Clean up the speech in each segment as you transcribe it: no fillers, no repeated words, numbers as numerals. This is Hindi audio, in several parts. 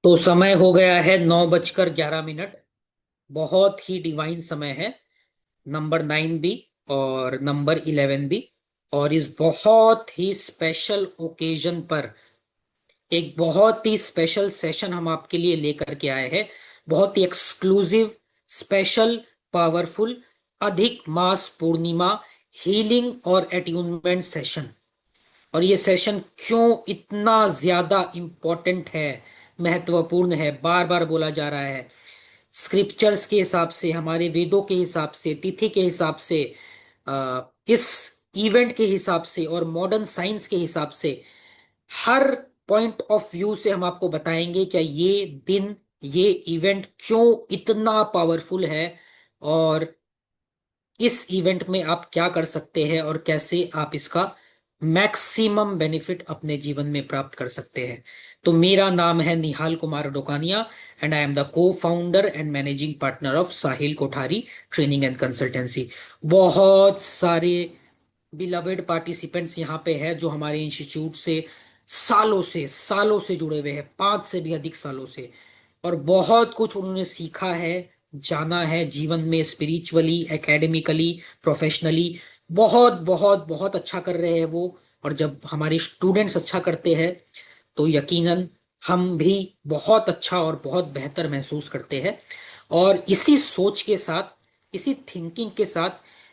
तो समय हो गया है 9:11। बहुत ही डिवाइन समय है। नंबर 9 भी और नंबर 11 भी। और इस बहुत ही स्पेशल ओकेजन पर एक बहुत ही स्पेशल सेशन हम आपके लिए लेकर के आए हैं। बहुत ही एक्सक्लूसिव, स्पेशल, पावरफुल, अधिक मास पूर्णिमा हीलिंग और एट्यूनमेंट सेशन। और ये सेशन क्यों इतना ज्यादा इंपॉर्टेंट है, महत्वपूर्ण है, बार बार बोला जा रहा है। स्क्रिप्चर्स के हिसाब से, हमारे वेदों के हिसाब से, तिथि के हिसाब से, इस इवेंट के हिसाब से और मॉडर्न साइंस के हिसाब से, हर पॉइंट ऑफ व्यू से हम आपको बताएंगे क्या ये दिन, ये इवेंट क्यों इतना पावरफुल है। और इस इवेंट में आप क्या कर सकते हैं और कैसे आप इसका मैक्सिमम बेनिफिट अपने जीवन में प्राप्त कर सकते हैं। तो मेरा नाम है Nihal Kumar Dokania and I am the co founder and managing partner of Sahil Kothari training and consultancy. बहुत सारे बिलवेड पार्टिसिपेंट्स यहाँ पे है जो हमारे इंस्टीट्यूट से सालों से जुड़े हुए हैं, 5 से भी अधिक सालों से। और बहुत कुछ उन्होंने सीखा है, जाना है जीवन में, स्पिरिचुअली, एकेडमिकली, प्रोफेशनली। बहुत बहुत बहुत अच्छा कर रहे हैं वो। और जब हमारे स्टूडेंट्स अच्छा करते हैं तो यकीनन हम भी बहुत अच्छा और बहुत बेहतर महसूस करते हैं। और इसी सोच के साथ, इसी थिंकिंग के साथ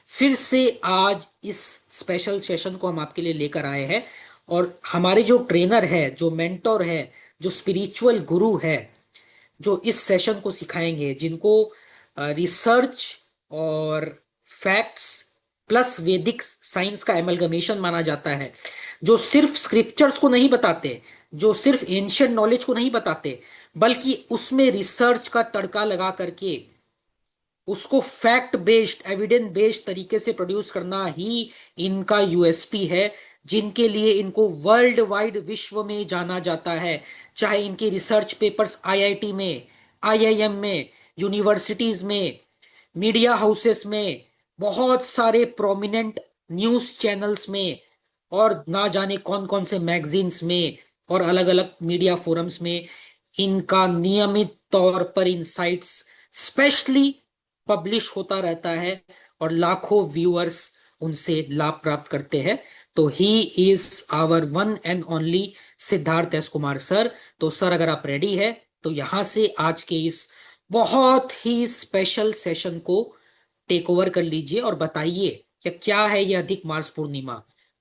फिर से आज इस स्पेशल सेशन को हम आपके लिए लेकर आए हैं। और हमारे जो ट्रेनर है, जो मेंटोर है, जो स्पिरिचुअल गुरु है, जो इस सेशन को सिखाएंगे, जिनको रिसर्च और फैक्ट्स प्लस वैदिक साइंस का एमलगमेशन माना जाता है, जो सिर्फ स्क्रिप्चर्स को नहीं बताते, जो सिर्फ एंशियंट नॉलेज को नहीं बताते, बल्कि उसमें रिसर्च का तड़का लगा करके उसको फैक्ट बेस्ड, एविडेंस बेस्ड तरीके से प्रोड्यूस करना ही इनका यूएसपी है, जिनके लिए इनको वर्ल्ड वाइड विश्व में जाना जाता है। चाहे इनकी रिसर्च पेपर्स आईआईटी में, आईआईएम में, यूनिवर्सिटीज में, मीडिया हाउसेस में, बहुत सारे प्रोमिनेंट न्यूज चैनल्स में, और ना जाने कौन कौन से मैगजीन्स में और अलग अलग मीडिया फोरम्स में इनका नियमित तौर पर इनसाइट्स स्पेशली पब्लिश होता रहता है। और लाखों व्यूअर्स उनसे लाभ प्राप्त करते हैं। तो he is hour one and only Siddharth S Kumar sir. तो सर, अगर आप रेडी है तो यहां से आज के इस बहुत ही स्पेशल सेशन को टेक ओवर कर लीजिए और बताइए कि क्या है ये अधिक मास पूर्णिमा,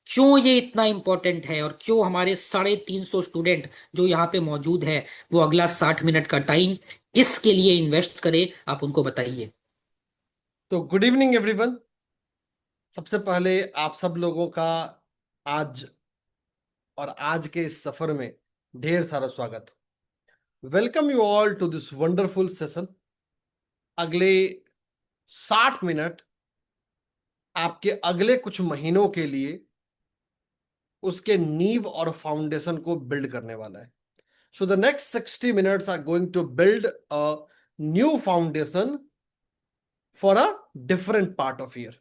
क्यों ये इतना इंपॉर्टेंट है, और क्यों हमारे 350 स्टूडेंट जो यहाँ पे मौजूद है वो अगला 60 मिनट का टाइम इसके लिए इन्वेस्ट करे। आप उनको बताइए। तो गुड इवनिंग एवरीवन। सबसे पहले आप सब लोगों का आज और आज के इस सफर में ढेर सारा स्वागत। Welcome you all to this wonderful session. अगले 60 मिनट आपके अगले कुछ महीनों के लिए उसके नींव और फाउंडेशन को बिल्ड करने वाला है। So the next 60 minutes are going to build a new foundation for a different part of year.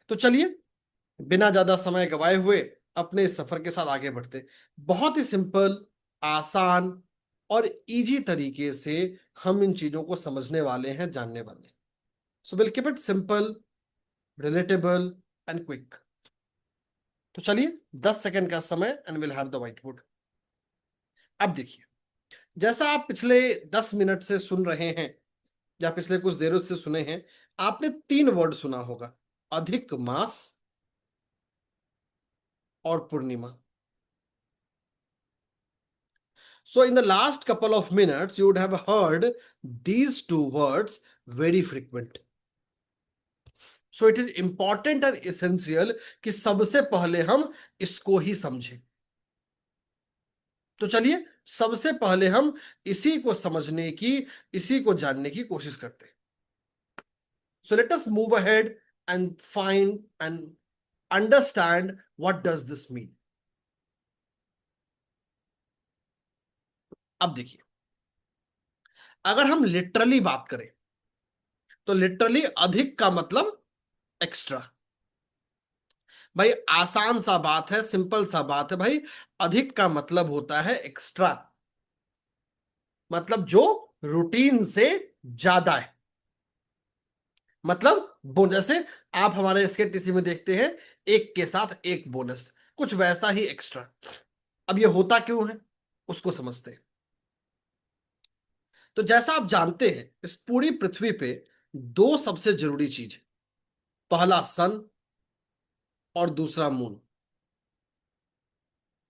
तो चलिए, बिना ज्यादा समय गवाए हुए अपने इस सफर के साथ आगे बढ़ते। बहुत ही सिंपल, आसान और इजी तरीके से हम इन चीजों को समझने वाले हैं, जानने वाले हैं। So will keep it simple, relatable and quick. तो चलिए, 10 सेकंड का समय and will have the white board. अब देखिए, जैसा आप पिछले 10 मिनट से सुन रहे हैं या पिछले कुछ देरों से सुने हैं, आपने 3 वर्ड सुना होगा: अधिक मास और पूर्णिमा। So, in the last couple of minutes, you would have heard these 2 words very frequent. So, it is important and essential कि सबसे पहले हम इसको ही समझें। तो चलिए, सबसे पहले हम इसी को समझने की, इसी को जानने की कोशिश करते हैं। So, let us move ahead and find and understand what does this mean. अब देखिए, अगर हम लिटरली बात करें तो लिटरली अधिक का मतलब एक्स्ट्रा। भाई आसान सा बात है, सिंपल सा बात है भाई। अधिक का मतलब होता है एक्स्ट्रा। मतलब जो रूटीन से ज्यादा है, मतलब बोनस से। आप हमारे एसकेटीसी में देखते हैं एक के साथ एक बोनस, कुछ वैसा ही एक्स्ट्रा। अब ये होता क्यों है उसको समझते हैं। तो जैसा आप जानते हैं इस पूरी पृथ्वी पे दो सबसे जरूरी चीज है, पहला सन और दूसरा मून।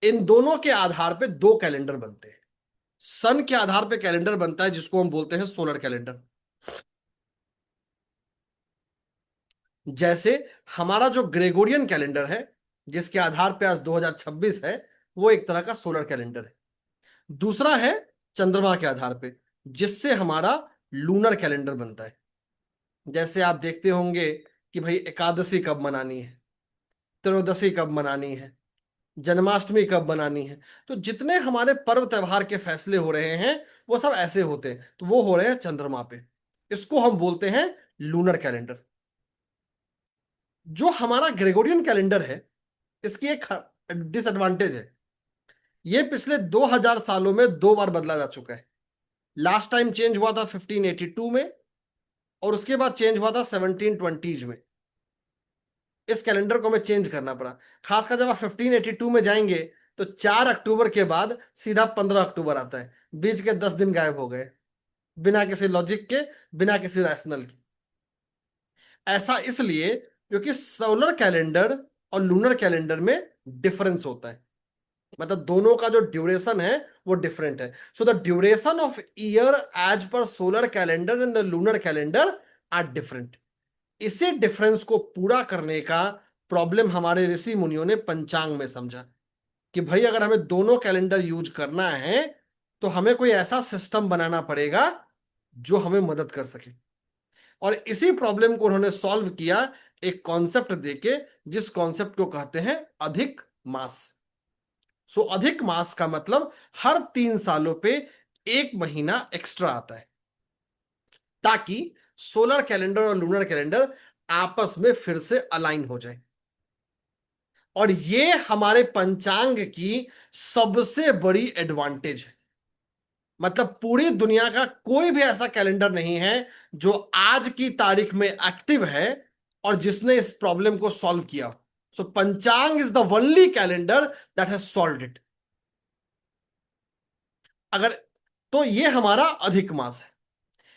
इन दोनों के आधार पे दो कैलेंडर बनते हैं। सन के आधार पे कैलेंडर बनता है जिसको हम बोलते हैं सोलर कैलेंडर। जैसे हमारा जो ग्रेगोरियन कैलेंडर है, जिसके आधार पे आज 2026 है, वो एक तरह का सोलर कैलेंडर है। दूसरा है चंद्रमा के आधार पे, जिससे हमारा लूनर कैलेंडर बनता है। जैसे आप देखते होंगे कि भाई एकादशी कब मनानी है, त्रयोदशी कब मनानी है, जन्माष्टमी कब मनानी है। तो जितने हमारे पर्व त्योहार के फैसले हो रहे हैं वो सब ऐसे होते हैं, तो वो हो रहे हैं चंद्रमा पे। इसको हम बोलते हैं लूनर कैलेंडर। जो हमारा ग्रेगोरियन कैलेंडर है, इसकी एक डिसएडवांटेज है। ये पिछले 2000 सालों में दो बार बदला जा चुका है। लास्ट टाइम चेंज हुआ था 1582 में, और उसके बाद चेंज हुआ था 1720 में। इस कैलेंडर को हमें चेंज करना पड़ा। खासकर जब आप 1582 में जाएंगे तो 4 अक्टूबर के बाद सीधा 15 अक्टूबर आता है। बीच के 10 दिन गायब हो गए, बिना किसी लॉजिक के, बिना किसी रैशनल के। ऐसा इसलिए क्योंकि सोलर कैलेंडर और लूनर कैलेंडर में डिफरेंस होता है। मतलब दोनों का जो ड्यूरेशन है वो डिफरेंट है। So the duration of year as per solar calendar and the lunar calendar are different. इसी डिफरेंस को पूरा करने का प्रॉब्लम हमारे ऋषि मुनियों ने पंचांग में समझा कि भाई अगर हमें दोनों कैलेंडर यूज करना है तो हमें कोई ऐसा सिस्टम बनाना पड़ेगा जो हमें मदद कर सके। और इसी प्रॉब्लम को उन्होंने सॉल्व किया एक कॉन्सेप्ट देके, जिस कॉन्सेप्ट को कहते हैं अधिक मास। सो अधिक मास का मतलब हर 3 सालों पे एक महीना एक्स्ट्रा आता है, ताकि सोलर कैलेंडर और लूनर कैलेंडर आपस में फिर से अलाइन हो जाए। और ये हमारे पंचांग की सबसे बड़ी एडवांटेज है। मतलब पूरी दुनिया का कोई भी ऐसा कैलेंडर नहीं है जो आज की तारीख में एक्टिव है और जिसने इस प्रॉब्लम को सॉल्व किया। सो पंचांग is the only calendar that has solved it. अगर तो ये हमारा अधिक मास है।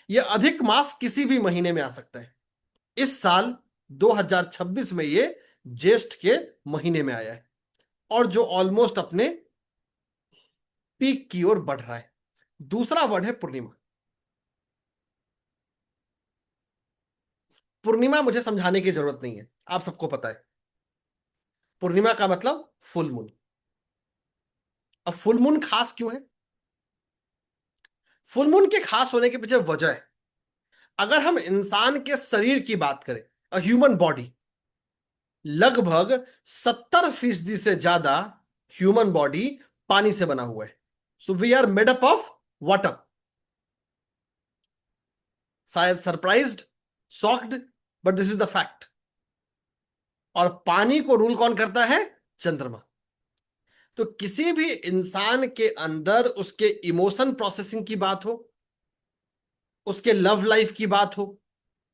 ये अधिक मास किसी भी महीने में आ सकता है। इस साल 2026 में ये ज्येष्ठ के महीने में आया है, और जो ऑलमोस्ट अपने पीक की ओर बढ़ रहा है। दूसरा वर्ड है पूर्णिमा। पूर्णिमा मुझे समझाने की जरूरत नहीं है, आप सबको पता है। पूर्णिमा का मतलब फुल मून। अब फुल मून खास क्यों है? फुल मून के खास होने के पीछे वजह है। अगर हम इंसान के शरीर की बात करें, ह्यूमन बॉडी, लगभग 70% से ज्यादा ह्यूमन बॉडी पानी से बना हुआ है। So we are made up of water. शायद surprised, shocked, but this is the fact. और पानी को रूल कौन करता है? चंद्रमा। तो किसी भी इंसान के अंदर उसके इमोशन प्रोसेसिंग की बात हो, उसके लव लाइफ की बात हो,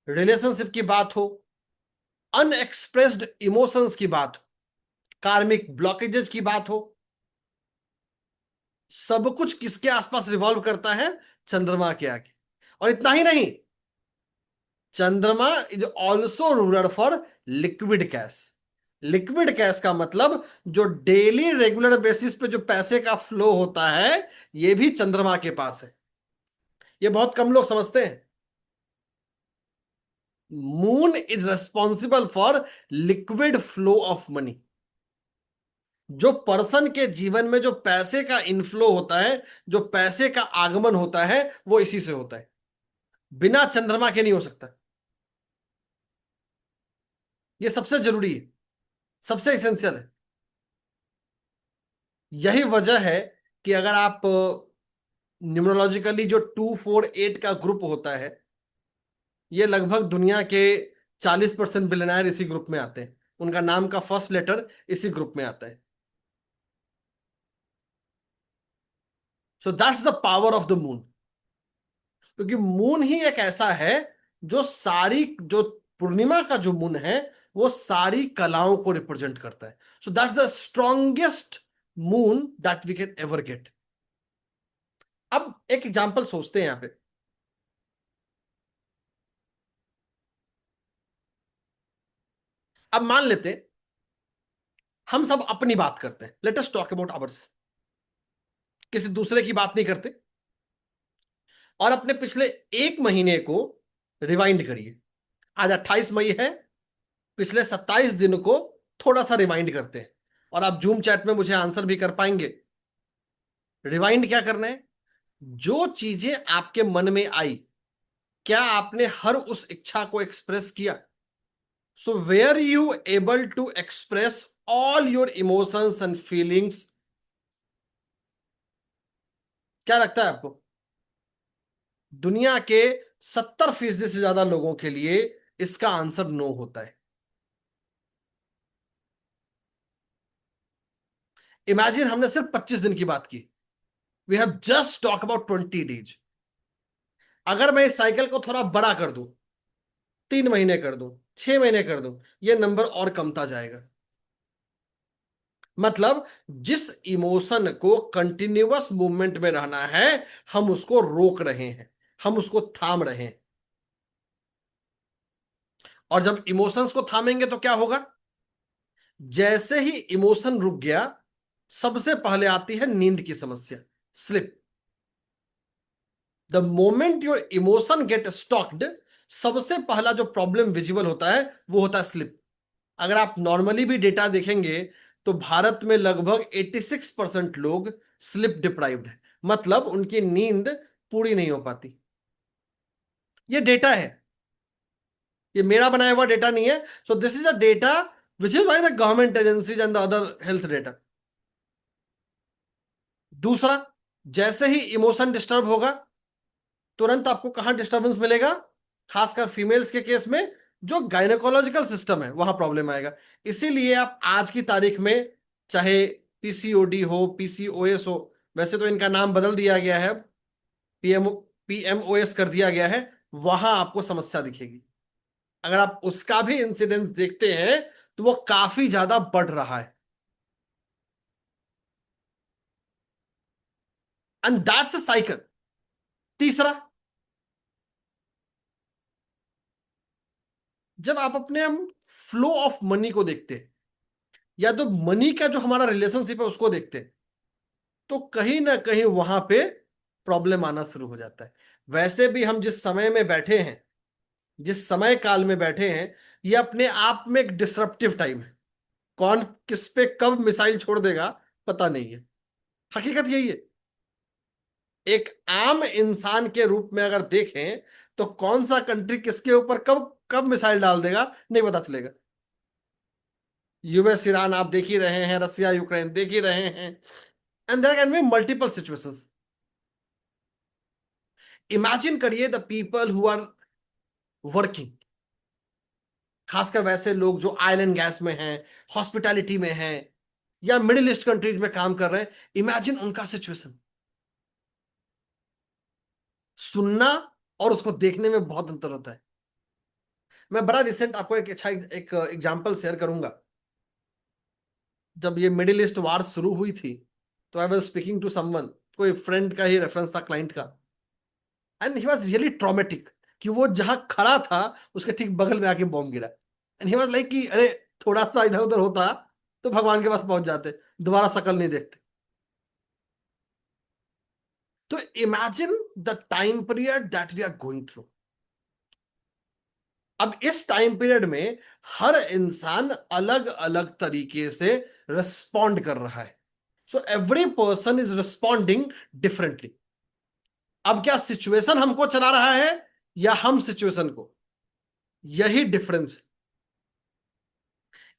रिलेशनशिप की बात हो, अनएक्सप्रेस्ड इमोशंस की बात हो, कार्मिक ब्लॉकेजेस की बात हो, सब कुछ किसके आसपास रिवॉल्व करता है? चंद्रमा के आगे। और इतना ही नहीं, चंद्रमा is also ruler for liquid cash. Liquid cash का मतलब जो डेली रेगुलर बेसिस पे जो पैसे का फ्लो होता है, ये भी चंद्रमा के पास है। ये बहुत कम लोग समझते हैं। Moon is responsible for liquid flow of money. जो पर्सन के जीवन में जो पैसे का इनफ्लो होता है, जो पैसे का आगमन होता है, वो इसी से होता है। बिना चंद्रमा के नहीं हो सकता। ये सबसे जरूरी है, सबसे इसेंशियल है। यही वजह है कि अगर आप न्यूमरोलॉजिकली जो 248 का ग्रुप होता है, ये लगभग दुनिया के 40% बिलियनर इसी ग्रुप में आते हैं। उनका नाम का फर्स्ट लेटर इसी ग्रुप में आता है। So that's the power of the moon. क्योंकि मून ही एक ऐसा है जो सारी, जो पूर्णिमा का जो मून है वो सारी कलाओं को रिप्रेजेंट करता है. So that's the strongest moon that we can ever get. अब एक एग्जांपल सोचते हैं यहां पे. अब मान लेते हैं हम सब अपनी बात करते हैं. Let us talk about hours. किसी दूसरे की बात नहीं करते. और अपने पिछले एक महीने को रिवाइंड करिए. आज 28 मई है. पिछले 27 दिन को थोड़ा सा रिवाइंड करते हैं. और आप जूम चैट में मुझे आंसर भी कर पाएंगे. रिवाइंड क्या करना है? जो चीजें आपके मन में आई, क्या आपने हर उस इच्छा को एक्सप्रेस किया? So were you able to express all your emotions and feelings? क्या लगता है आपको? दुनिया के 70% से ज्यादा लोगों के लिए इसका आंसर नो होता है. इमेजिन हमने सिर्फ 25 दिन की बात की. We have just talk about 20 days. अगर मैं इस साइकिल को थोड़ा बड़ा कर दूं, 3 महीने कर दूं, 6 महीने कर दूं, ये नंबर और कमता जाएगा. मतलब जिस इमोशन को कंटिन्यूअस मूवमेंट में रहना है, हम उसको रोक रहे हैं, हम उसको थाम रहे हैं. और जब इमोशंस को थामेंगे तो क्या होगा? जैसे ही इमोशन रुक गया, सबसे पहले आती है नींद की समस्या, sleep. The moment your emotion get stuck, सबसे पहला जो प्रॉब्लम विजिबल होता है वो होता है स्लिप. अगर आप नॉर्मली भी डेटा देखेंगे तो भारत में लगभग 86% लोग स्लिप डिप्राइव्ड है. मतलब उनकी नींद पूरी नहीं हो पाती. ये डेटा है, ये मेरा बनाया हुआ डेटा नहीं है. So this is a data which is by the government agencies and the other health data. दूसरा, जैसे ही इमोशन डिस्टर्ब होगा, तुरंत आपको कहां डिस्टर्बेंस मिलेगा? खासकर फीमेल्स के केस में जो गायनेकोलॉजिकल सिस्टम है वहां प्रॉब्लम आएगा. इसीलिए आप आज की तारीख में, चाहे पीसीओडी हो, पीसीओएस हो, वैसे तो इनका नाम बदल दिया गया है, पीएमओएस कर दिया गया है, वहां आपको समस्या दिखेगी. अगर आप उसका भी इंसिडेंस देखते हैं तो वो काफी ज्यादा बढ़ रहा है. And that's a cycle. तीसरा, जब आप अपने हम फ्लो ऑफ मनी को देखते हैं, या तो मनी का जो हमारा रिलेशनशिप है उसको देखते हैं, तो कहीं ना कहीं वहां पे प्रॉब्लम आना शुरू हो जाता है. वैसे भी हम जिस समय में बैठे हैं, जिस समय काल में बैठे हैं, ये अपने आप में एक डिसरप्टिव टाइम है. कौन किस पे कब मिसाइल छोड़ देगा पता नहीं है. हकीकत यही है. एक आम इंसान के रूप में अगर देखें तो कौन सा कंट्री किसके ऊपर कब कब मिसाइल डाल देगा नहीं पता चलेगा. यूएस ईरान आप देख ही रहे हैं, रसिया यूक्रेन देख ही रहे हैं. And there can be multiple situations. Imagine करिए the people who are working, खासकर वैसे लोग जो ऑयल एंड गैस में हैं, हॉस्पिटैलिटी में हैं, या मिडिल ईस्ट कंट्रीज में काम कर रहे हैं. इमेजिन उनका सिचुएशन. सुनना और उसको देखने में बहुत अंतर होता है. मैं बड़ा रिसेंट आपको एक अच्छा एक एग्जांपल शेयर करूंगा. जब ये मिडिल ईस्ट वार शुरू हुई थी, तो I was speaking to someone, कोई फ्रेंड का ही रेफरेंस था, क्लाइंट का. And he was really traumatic कि वो जहां खड़ा था उसके ठीक बगल में आके बॉम्ब गिरा. एंड ही वाज लाइक कि अरे, थोड़ा सा इधर उधर होता तो भगवान के पास पहुंच जाते, दोबारा शकल नहीं देखते. तो imagine the time period that we are going through. अब इस टाइम पीरियड में हर इंसान अलग अलग तरीके से रिस्पॉन्ड कर रहा है. So every person is responding differently. अब क्या सिचुएशन हमको चला रहा है या हम सिचुएशन को? यही डिफरेंस है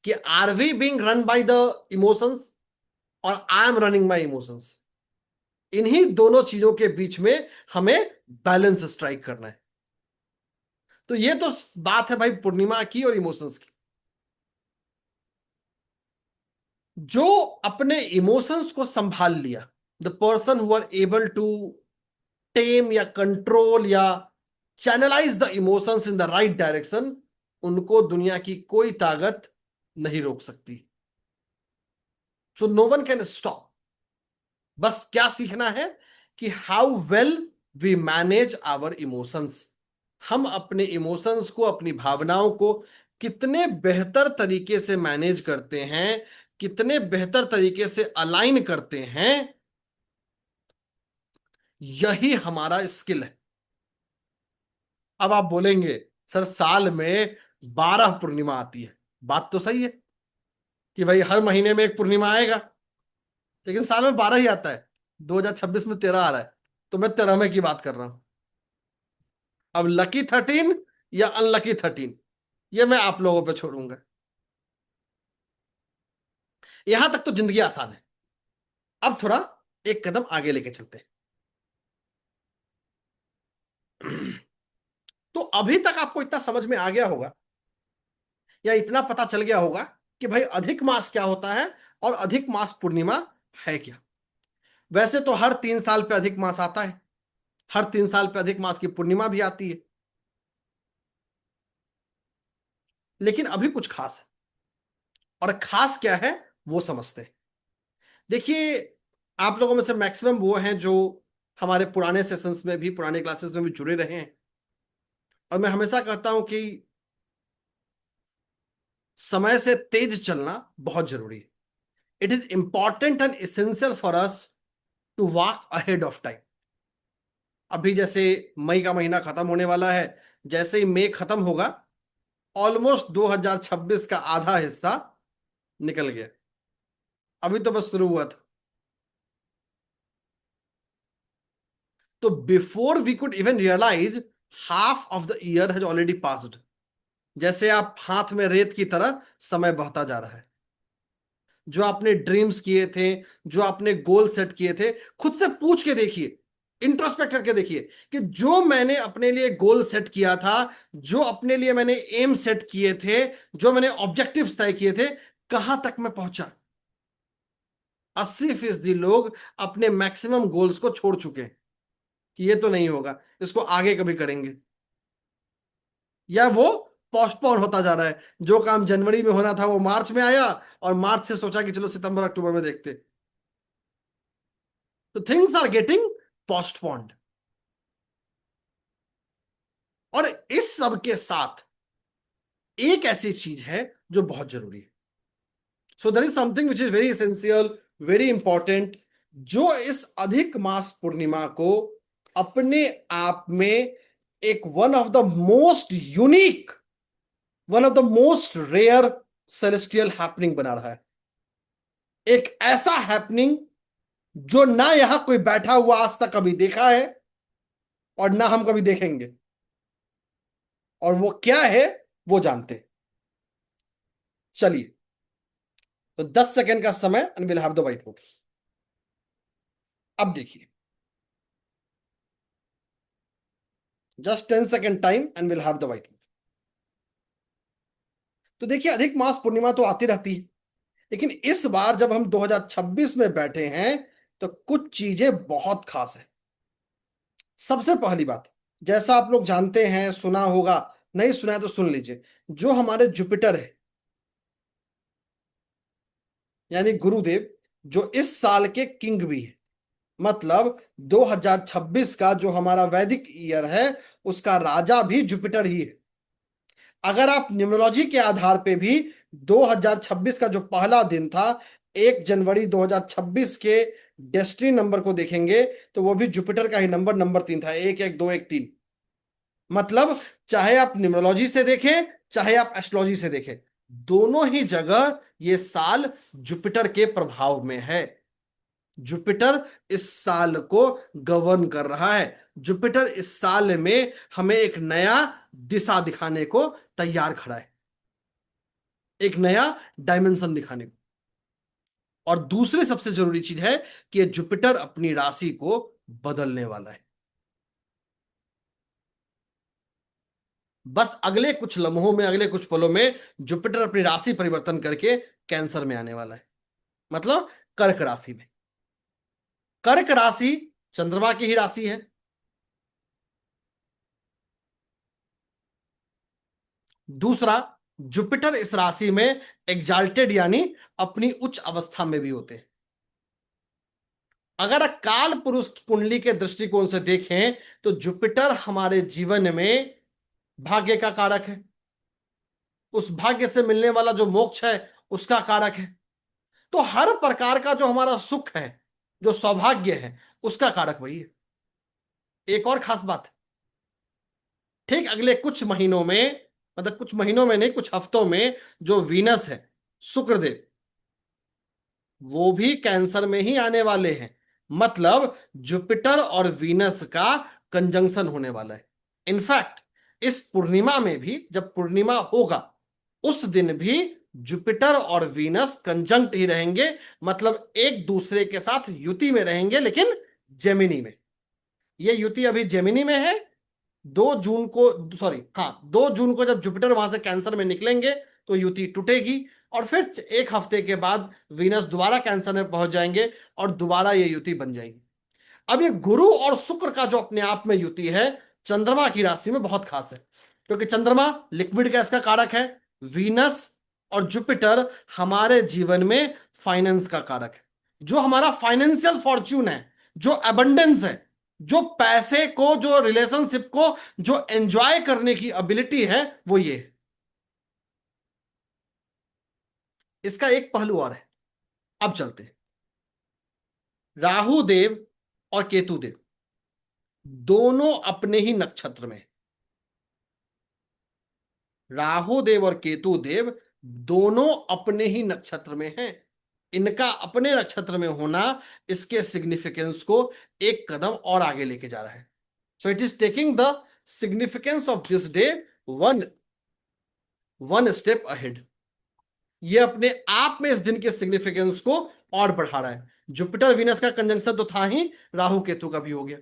कि are we being run by the emotions और I am running my emotions. इन्हीं दोनों चीजों के बीच में हमें बैलेंस स्ट्राइक करना है. तो ये तो बात है भाई पूर्णिमा की और इमोशंस की. जो अपने इमोशंस को संभाल लिया, the person who are able to tame या कंट्रोल या channelise the emotions in the right direction, उनको दुनिया की कोई ताकत नहीं रोक सकती। So no one can stop. बस क्या सीखना है कि how well we manage our emotions. हम अपने इमोशंस को, अपनी भावनाओं को कितने बेहतर तरीके से मैनेज करते हैं, कितने बेहतर तरीके से अलाइन करते हैं, यही हमारा स्किल है। अब आप बोलेंगे सर साल में 12 पूर्णिमा आती है। बात तो सही है कि भाई हर महीने में एक पूर्णिमा आएगा, लेकिन साल में 12 ही आता है। 2026 में 13 आ रहा है, तो मैं 13वें की बात कर रहा हूं। अब लकी 13 या अनलकी 13, ये मैं आप लोगों पे छोड़ूंगा। यहां तक तो जिंदगी आसान है। अब थोड़ा एक कदम आगे लेके चलते हैं। तो अभी तक आपको इतना समझ में आ गया होगा या इतना पता चल गया होगा कि भाई अधिक मास क्या होता है और अधिक मास पूर्णिमा है क्या। वैसे तो हर 3 साल पे अधिक मास आता है, हर 3 साल पे अधिक मास की पूर्णिमा भी आती है, लेकिन अभी कुछ खास है। और खास क्या है वो समझते हैं। देखिए, आप लोगों में से मैक्सिमम वो हैं जो हमारे पुराने सेशंस में भी, पुराने क्लासेस में भी जुड़े रहे हैं। और मैं हमेशा कहता हूं कि समय से तेज चलना बहुत जरूरी है। It is important and essential for us to walk ahead of time. अभी जैसे मई का महीना खत्म होने वाला है, जैसे ही मई खत्म होगा, ऑलमोस्ट 2026 का आधा हिस्सा निकल गया। अभी तो बस शुरू हुआ था। तो before we could even realise, half of the year has already passed. जैसे आप हाथ में रेत की तरह समय बहता जा रहा है। जो आपने ड्रीम्स किए थे, जो आपने गोल सेट किए थे, खुद से पूछ के देखिए, इंट्रोस्पेक्ट करके देखिए कि जो मैंने अपने लिए गोल सेट किया था, जो अपने लिए मैंने एम सेट किए थे, जो मैंने ऑब्जेक्टिव्स तय किए थे, कहां तक मैं पहुंचा। 80% लोग अपने मैक्सिमम गोल्स को छोड़ चुके हैं कि ये तो नहीं होगा, इसको आगे कभी करेंगे, या वो पोस्टपोन होता जा रहा है। जो काम जनवरी में होना था वो मार्च में आया, और मार्च से सोचा कि चलो सितंबर अक्टूबर में देखते। तो थिंग्स आर गेटिंग पोस्टपोन्ड। और इस सब के साथ एक ऐसी चीज है जो बहुत जरूरी है। So there is something which is very essential, very important, जो इस अधिक मास पूर्णिमा को अपने आप में एक one of the most unique, one of the most rare celestial happening बना रहा है। एक ऐसा हैपनिंग जो ना यहां कोई बैठा हुआ आज तक कभी देखा है और ना हम कभी देखेंगे। और वो क्या है वो जानते हैं। चलिए, तो 10 सेकेंड का समय and will have the white board. अब देखिए, just 10 second time and will have the white board. तो देखिए, अधिक मास पूर्णिमा तो आती रहती है, लेकिन इस बार जब हम 2026 में बैठे हैं तो कुछ चीजें बहुत खास है। सबसे पहली बात, जैसा आप लोग जानते हैं, सुना होगा, नहीं सुना है तो सुन लीजिए, जो हमारे जुपिटर है यानी गुरुदेव, जो इस साल के किंग भी है, मतलब 2026 का जो हमारा वैदिक ईयर है उसका राजा भी जुपिटर ही है। अगर आप न्यूमरोलॉजी के आधार पे भी 2026 का जो पहला दिन था, 1 जनवरी 2026 के डेस्टिनी नंबर को देखेंगे तो वो भी जुपिटर का ही नंबर, नंबर 3 था, 1 1 2 1 3। मतलब चाहे आप न्यूमरोलॉजी से देखें, चाहे आप एस्ट्रोलॉजी से देखें, दोनों ही जगह ये साल जुपिटर के प्रभाव में है। जुपिटर इस साल को गवर्न कर रहा है। जुपिटर इस साल में हमें एक नया दिशा दिखाने को तैयार खड़ा है, एक नया डायमेंशन दिखाने को। और दूसरी सबसे जरूरी चीज है कि ये जुपिटर अपनी राशि को बदलने वाला है। बस अगले कुछ लम्हों में, अगले कुछ पलों में जुपिटर अपनी राशि परिवर्तन करके कैंसर में आने वाला है, मतलब कर्क राशि में। कर्क राशि चंद्रमा की ही राशि है, दूसरा, जुपिटर इस राशि में एग्जाल्टेड यानी अपनी उच्च अवस्था में भी होते हैं। अगर काल पुरुष की कुंडली के दृष्टिकोण से देखें तो जुपिटर हमारे जीवन में भाग्य का कारक है, उस भाग्य से मिलने वाला जो मोक्ष है उसका कारक है। तो हर प्रकार का जो हमारा सुख है, जो सौभाग्य है, उसका कारक वही है। एक और खास बात है, ठीक अगले कुछ महीनों में, मतलब कुछ महीनों में नहीं, कुछ हफ्तों में, जो वीनस है, शुक्रदेव, वो भी कैंसर में ही आने वाले हैं। मतलब जुपिटर और वीनस का कंजंक्शन होने वाला है। इनफैक्ट इस पूर्णिमा में भी, जब पूर्णिमा होगा उस दिन भी जुपिटर और वीनस कंजंक्ट ही रहेंगे, मतलब एक दूसरे के साथ युति में रहेंगे, लेकिन जेमिनी में। ये युति अभी जेमिनी में है। 2 जून को, सॉरी हाँ, 2 जून को जब जुपिटर वहां से कैंसर में निकलेंगे तो युति टूटेगी, और फिर एक हफ्ते के बाद वीनस दोबारा कैंसर में पहुंच जाएंगे और दोबारा ये युति बन जाएगी। अब ये गुरु और शुक्र का जो अपने आप में युति है, चंद्रमा की राशि में बहुत खास है, क्योंकि चंद्रमा लिक्विड गैस का कारक है, वीनस और जुपिटर हमारे जीवन में फाइनेंस का कारक है। जो हमारा फाइनेंशियल फॉर्च्यून है, जो अबंडेंस है, जो पैसे को, जो रिलेशनशिप को, जो एंजॉय करने की एबिलिटी है, वो ये है। इसका एक पहलू और है। अब चलते हैं, राहु देव और केतु देव दोनों अपने ही नक्षत्र में, राहु देव और केतु देव दोनों अपने ही नक्षत्र में हैं। इनका अपने नक्षत्र में होना इसके सिग्निफिकेंस को एक कदम और आगे लेके जा रहा है। So it is taking the significance of this day one one step ahead. ये अपने आप में इस दिन के सिग्निफिकेंस को और बढ़ा रहा है। जुपिटर वीनस का कंजंक्शन तो था ही, राहु केतु का भी हो गया।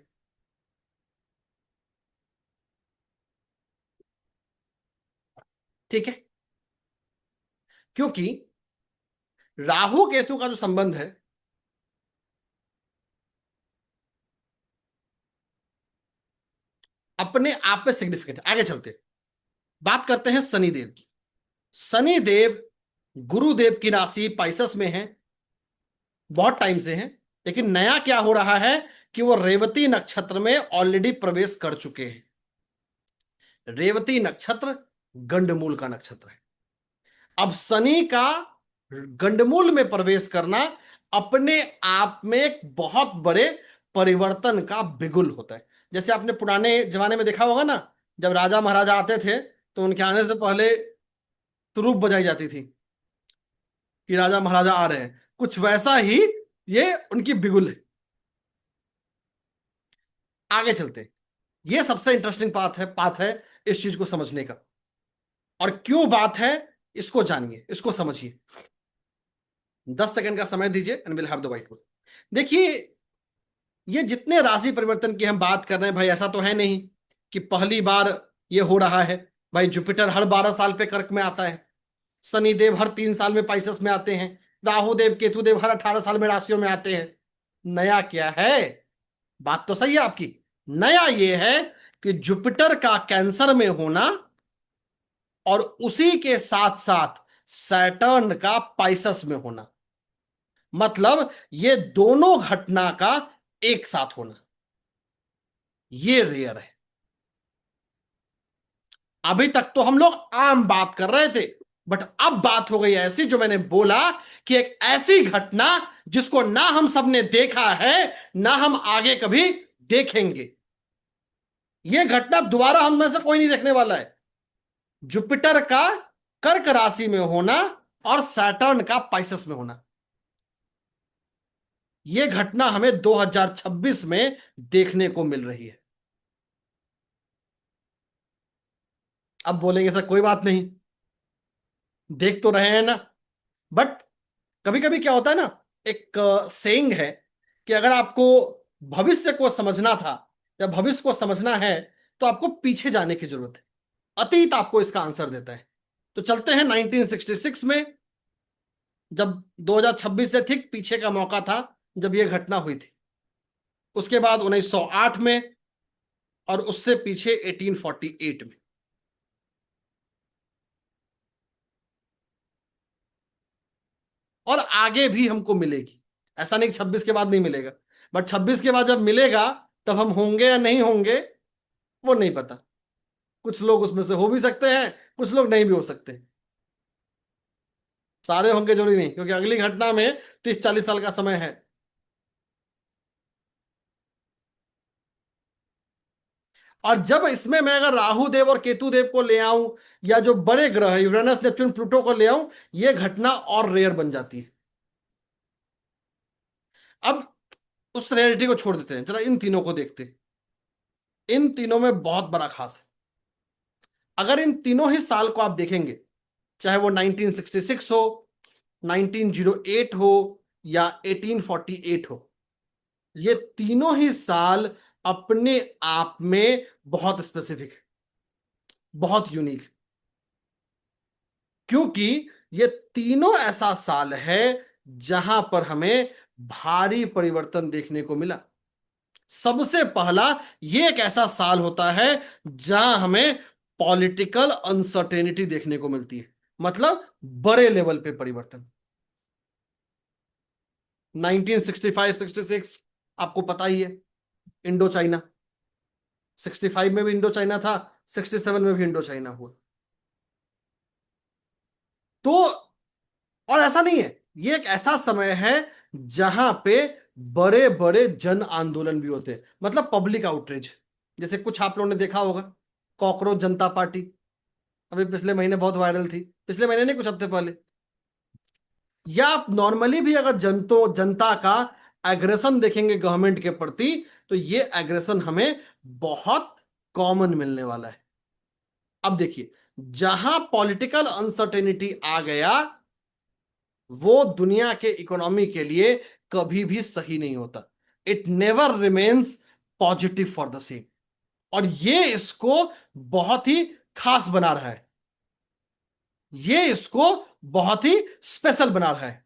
ठीक है, क्योंकि राहु केतु का जो संबंध है, अपने आप में सिग्निफिकेंट है। आगे चलते बात करते हैं शनिदेव की। शनिदेव गुरुदेव की राशि पाइसेस में है, बहुत टाइम से है, लेकिन नया क्या हो रहा है कि वो रेवती नक्षत्र में ऑलरेडी प्रवेश कर चुके हैं। रेवती नक्षत्र गंडमूल का नक्षत्र है। अब शनि का गंडमूल में प्रवेश करना अपने आप में एक बहुत बड़े परिवर्तन का बिगुल होता है। जैसे आपने पुराने जमाने में देखा होगा ना, जब राजा महाराजा आते थे तो उनके आने से पहले तुरुप बजाई जाती थी कि राजा महाराजा आ रहे हैं। कुछ वैसा ही ये उनकी बिगुल है। आगे चलते, ये सबसे इंटरेस्टिंग बात है इस चीज को समझने का। और क्यों बात है, इसको जानिए, इसको समझिए। 10 सेकंड का समय दीजिए and will have the white board. देखिए, ये जितने राशि परिवर्तन की हम बात कर रहे हैं भाई, ऐसा तो है नहीं कि पहली बार ये हो रहा है। भाई जुपिटर हर 12 साल पे कर्क में आता है, शनिदेव हर 3 साल में पाइसेस में आते हैं, राहु देव केतु देव हर 18 साल में राशियों में आते हैं। नया क्या है? बात तो सही है आपकी। नया ये है कि जुपिटर का कैंसर में होना और उसी के साथ साथ सैटर्न का पाइसेस में होना, मतलब ये दोनों घटना का एक साथ होना, ये रेयर है। अभी तक तो हम लोग आम बात कर रहे थे, बट अब बात हो गई ऐसी, जो मैंने बोला कि एक ऐसी घटना जिसको ना हम सबने देखा है, ना हम आगे कभी देखेंगे। यह घटना दोबारा हम में से कोई नहीं देखने वाला है। जुपिटर का कर्क राशि में होना और सैटर्न का पाइसेस में होना, यह घटना हमें 2026 में देखने को मिल रही है। अब बोलेंगे सर कोई बात नहीं, देख तो रहे हैं ना। बट कभी कभी क्या होता है ना, एक सेइंग है कि अगर आपको भविष्य को समझना था या भविष्य को समझना है तो आपको पीछे जाने की जरूरत है। अतीत आपको इसका आंसर देता है। तो चलते हैं 1966 में, जब 2026 से ठीक पीछे का मौका था जब यह घटना हुई थी। उसके बाद 1908 में, और उससे पीछे 1848 में। और आगे भी हमको मिलेगी। ऐसा नहीं कि 26 के बाद नहीं मिलेगा, बट 26 के बाद जब मिलेगा तब हम होंगे या नहीं होंगे वो नहीं पता। कुछ लोग उसमें से हो भी सकते हैं, कुछ लोग नहीं भी हो सकते। सारे होंगे जरूरी नहीं, क्योंकि अगली घटना में 30-40 साल का समय है। और जब इसमें मैं अगर राहु देव और केतु देव को ले आऊं, या जो बड़े ग्रह है यूरेनस नेपच्यून प्लूटो को ले आऊं, ये घटना और रेयर बन जाती है। अब उस रेयरिटी को छोड़ देते हैं, जरा इन तीनों को देखते हैं। इन तीनों में बहुत बड़ा खास है। अगर इन तीनों ही साल को आप देखेंगे, चाहे वो 1966 हो, 1908 हो, या 1848 हो, ये तीनों ही साल अपने आप में बहुत स्पेसिफिक है, बहुत यूनिक। क्योंकि ये तीनों ऐसा साल है जहां पर हमें भारी परिवर्तन देखने को मिला। सबसे पहला, ये एक ऐसा साल होता है जहां हमें पॉलिटिकल अनसर्टेनिटी देखने को मिलती है, मतलब बड़े लेवल पे परिवर्तन। 1965-66 आपको पता ही है, इंडो चाइना। 65 में भी इंडो चाइना था, 67 में भी इंडो चाइना हुआ। तो और ऐसा नहीं है, ये एक ऐसा समय है जहां पे बड़े बड़े जन आंदोलन भी होते हैं, मतलब पब्लिक आउटरीच। जैसे कुछ आप लोगों ने देखा होगा, कॉकरोच जनता पार्टी अभी पिछले महीने बहुत वायरल थी, पिछले महीने नहीं, कुछ हफ्ते पहले। या आप नॉर्मली भी अगर जनता का एग्रेशन देखेंगे गवर्नमेंट के प्रति, तो ये एग्रेशन हमें बहुत कॉमन मिलने वाला है। अब देखिए, जहां पॉलिटिकल अनसर्टेनिटी आ गया, वो दुनिया के इकोनॉमी के लिए कभी भी सही नहीं होता। It never remains positive for the same. और ये इसको बहुत ही खास बना रहा है, ये इसको बहुत ही स्पेशल बना रहा है।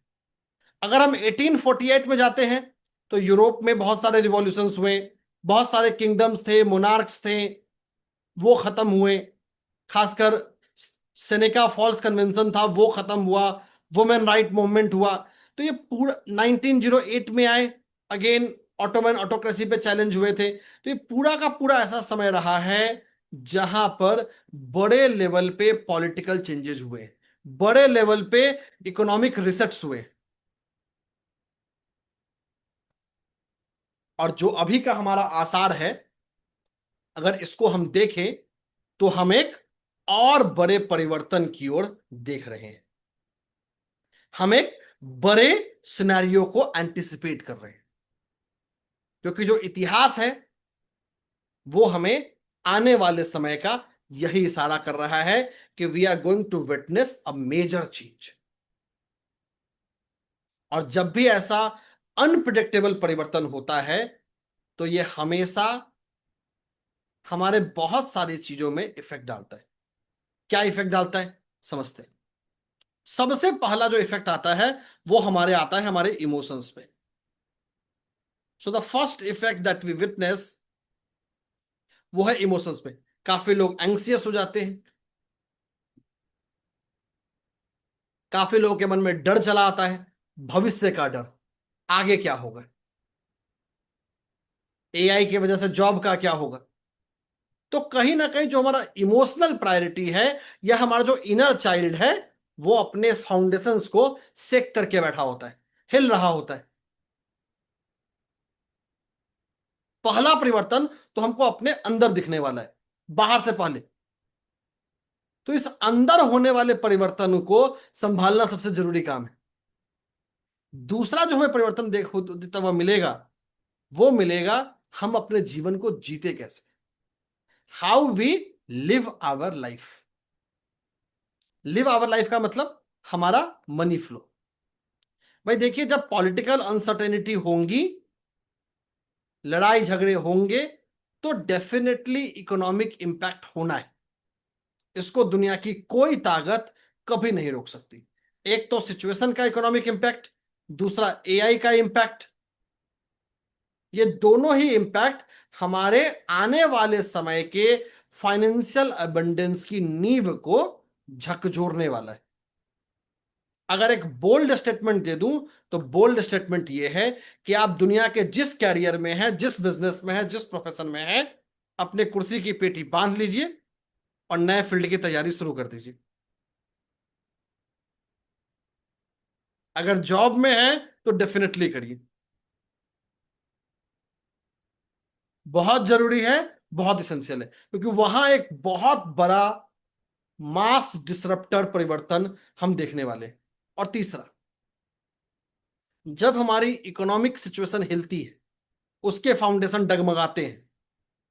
अगर हम 1848 में जाते हैं, तो यूरोप में बहुत सारे रिवॉल्यूशंस हुए, बहुत सारे किंगडम्स थे, मोनार्क्स थे, वो खत्म हुए। खासकर सेनेका फॉल्स कन्वेंशन था, वो खत्म हुआ। वुमेन राइट मूवमेंट हुआ। तो ये पूरा 1908 में आए, अगेन ऑटोमन ऑटोक्रेसी पे चैलेंज हुए थे। तो ये पूरा का पूरा ऐसा समय रहा है जहां पर बड़े लेवल पे पॉलिटिकल चेंजेस हुए, बड़े लेवल पे इकोनॉमिक रिसेट्स हुए। और जो अभी का हमारा आसार है, अगर इसको हम देखें, तो हम एक और बड़े परिवर्तन की ओर देख रहे हैं। हम एक बड़े सिनेरियो को एंटिसिपेट कर रहे हैं, क्योंकि जो इतिहास है वो हमें आने वाले समय का यही इशारा कर रहा है कि we are going to witness a major change. और जब भी ऐसा अनप्रिडिक्टेबल परिवर्तन होता है, तो ये हमेशा हमारे बहुत सारी चीजों में इफेक्ट डालता है। क्या इफेक्ट डालता है, समझते हैं। सबसे पहला जो इफेक्ट आता है, वो हमारे आता है हमारे इमोशंस पे। So the first effect that we witness, वो है इमोशंस पे। काफी लोग एंग्सियस हो जाते हैं, काफी लोगों के मन में डर चला आता है, भविष्य का डर, आगे क्या होगा, एआई की वजह से जॉब का क्या होगा। तो कहीं ना कहीं जो हमारा इमोशनल प्रायोरिटी है, या हमारा जो इनर चाइल्ड है, वो अपने फाउंडेशंस को सेक करके बैठा होता है, हिल रहा होता है। पहला परिवर्तन तो हमको अपने अंदर दिखने वाला है, बाहर से पहले। तो इस अंदर होने वाले परिवर्तन को संभालना सबसे जरूरी काम है। दूसरा जो हमें परिवर्तन देता हुआ मिलेगा, वो मिलेगा हम अपने जीवन को जीते कैसे, how we live our life. Live our life का मतलब हमारा मनी फ्लो। भाई देखिए, जब पॉलिटिकल अनसर्टेनिटी होंगी, लड़ाई झगड़े होंगे, तो डेफिनेटली इकोनॉमिक इंपैक्ट होना है। इसको दुनिया की कोई ताकत कभी नहीं रोक सकती। एक तो सिचुएशन का इकोनॉमिक इंपैक्ट, दूसरा एआई का इंपैक्ट। ये दोनों ही इंपैक्ट हमारे आने वाले समय के फाइनेंशियल अबंडेंस की नींव को झकझोरने वाला है। अगर एक बोल्ड स्टेटमेंट दे दूं तो बोल्ड स्टेटमेंट ये है कि आप दुनिया के जिस कैरियर में हैं, जिस बिजनेस में हैं, जिस प्रोफेशन में हैं, अपने कुर्सी की पेटी बांध लीजिए और नए फील्ड की तैयारी शुरू कर दीजिए। अगर जॉब में है तो डेफिनेटली करिए, बहुत जरूरी है, बहुत इसेंशियल है, क्योंकि वहां एक बहुत बड़ा मास डिसरप्टर परिवर्तन हम देखने वाले हैं। और तीसरा, जब हमारी इकोनॉमिक सिचुएशन हिलती है, उसके फाउंडेशन डगमगाते हैं,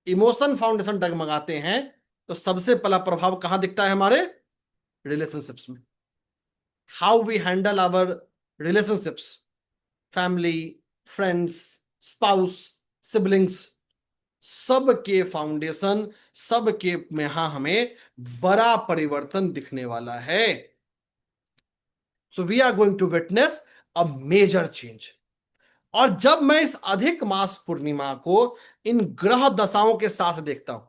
इमोशन फाउंडेशन डगमगाते हैं, तो सबसे पहला प्रभाव कहां दिखता है? हमारे रिलेशनशिप्स में। How we handle our relationships, family, friends, spouse, siblings, सबके फाउंडेशन, सबके में यहां हमें बड़ा परिवर्तन दिखने वाला है। So we are going to witness a major change. और जब मैं इस अधिक मास पूर्णिमा को इन ग्रह दशाओं के साथ देखता हूं,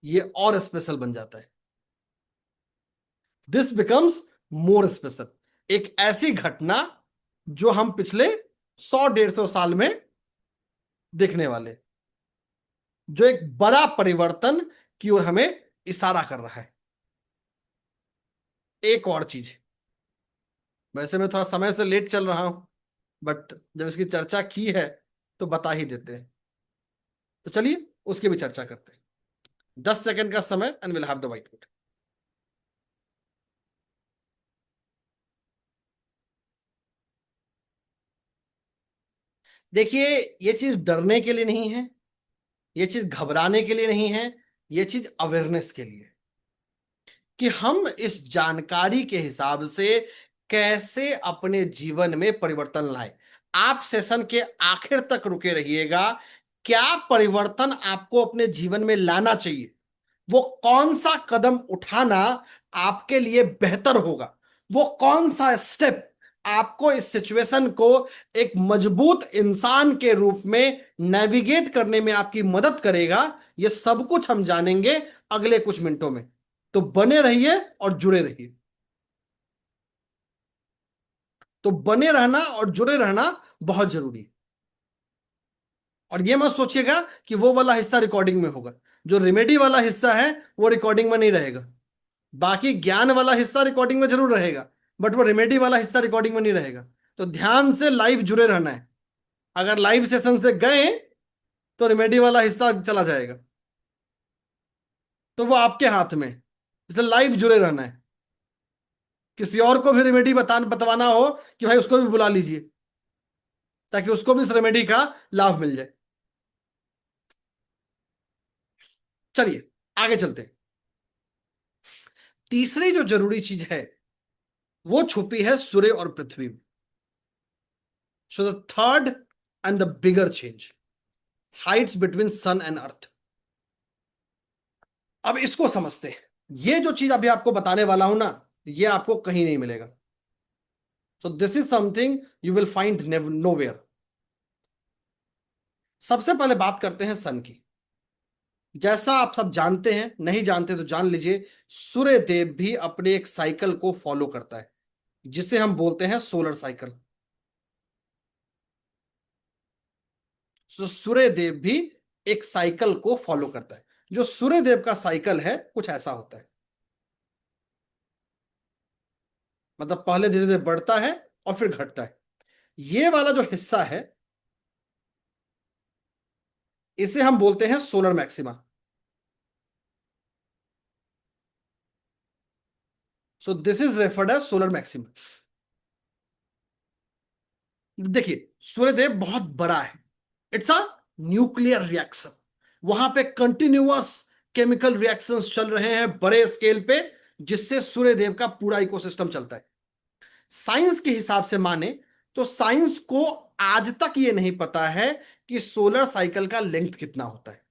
ये और स्पेशल बन जाता है। This becomes more special. एक ऐसी घटना जो हम पिछले 100-150 साल में देखने वाले, जो एक बड़ा परिवर्तन की ओर हमें इशारा कर रहा है। एक और चीज, वैसे मैं थोड़ा समय से लेट चल रहा हूं, बट जब इसकी चर्चा की है तो बता ही देते हैं। तो चलिए उसकी भी चर्चा करते हैं। 10 सेकंड का समय and will have the white board. देखिए, ये चीज डरने के लिए नहीं है, ये चीज घबराने के लिए नहीं है, ये चीज अवेयरनेस के लिए, कि हम इस जानकारी के हिसाब से कैसे अपने जीवन में परिवर्तन लाएं। आप सेशन के आखिर तक रुके रहिएगा। क्या परिवर्तन आपको अपने जीवन में लाना चाहिए, वो कौन सा कदम उठाना आपके लिए बेहतर होगा, वो कौन सा स्टेप आपको इस सिचुएशन को एक मजबूत इंसान के रूप में नेविगेट करने में आपकी मदद करेगा, ये सब कुछ हम जानेंगे अगले कुछ मिनटों में। तो बने रहिए और जुड़े रहिए। तो बने रहना और जुड़े रहना बहुत जरूरी है। और ये मत सोचिएगा कि वो वाला हिस्सा रिकॉर्डिंग में होगा। जो रेमेडी वाला हिस्सा है वो रिकॉर्डिंग में नहीं रहेगा। बाकी ज्ञान वाला हिस्सा रिकॉर्डिंग में जरूर रहेगा, बट वो रेमेडी वाला हिस्सा रिकॉर्डिंग में नहीं रहेगा। तो ध्यान से लाइव जुड़े रहना है। अगर लाइव सेशन से गए तो रेमेडी वाला हिस्सा चला जाएगा, तो वो आपके हाथ में है। इसलिए लाइव जुड़े रहना है। किसी और को भी रेमेडी बतवाना हो कि भाई उसको भी बुला लीजिए, ताकि उसको भी इस रेमेडी का लाभ मिल जाए। चलिए आगे चलते हैं। तीसरी जो जरूरी चीज है वो छुपी है सूर्य और पृथ्वी में। So the third and the bigger change, heights between sun and earth. अब इसको समझते हैं। ये जो चीज अभी आपको बताने वाला हूं ना, ये आपको कहीं नहीं मिलेगा। सो this is something you will find nowhere. सबसे पहले बात करते हैं सन की। जैसा आप सब जानते हैं, नहीं जानते तो जान लीजिए, सूर्य देव भी अपने एक साइकिल को फॉलो करता है, जिसे हम बोलते हैं सोलर साइकिल। तो सूर्य देव भी एक साइकिल को फॉलो करता है। जो सूर्य देव का साइकिल है कुछ ऐसा होता है, मतलब पहले धीरे धीरे बढ़ता है और फिर घटता है। ये वाला जो हिस्सा है इसे हम बोलते हैं solar maxima. So this is referred as solar maxima. देखिए, सूर्यदेव बहुत बड़ा है, इट्स अ न्यूक्लियर रिएक्शन। वहां पे कंटिन्यूअस केमिकल रिएक्शंस चल रहे हैं बड़े स्केल पे, जिससे सूर्यदेव का पूरा इकोसिस्टम चलता है। साइंस के हिसाब से माने तो साइंस को आज तक ये नहीं पता है कि सोलर साइकिल का लेंथ कितना होता है।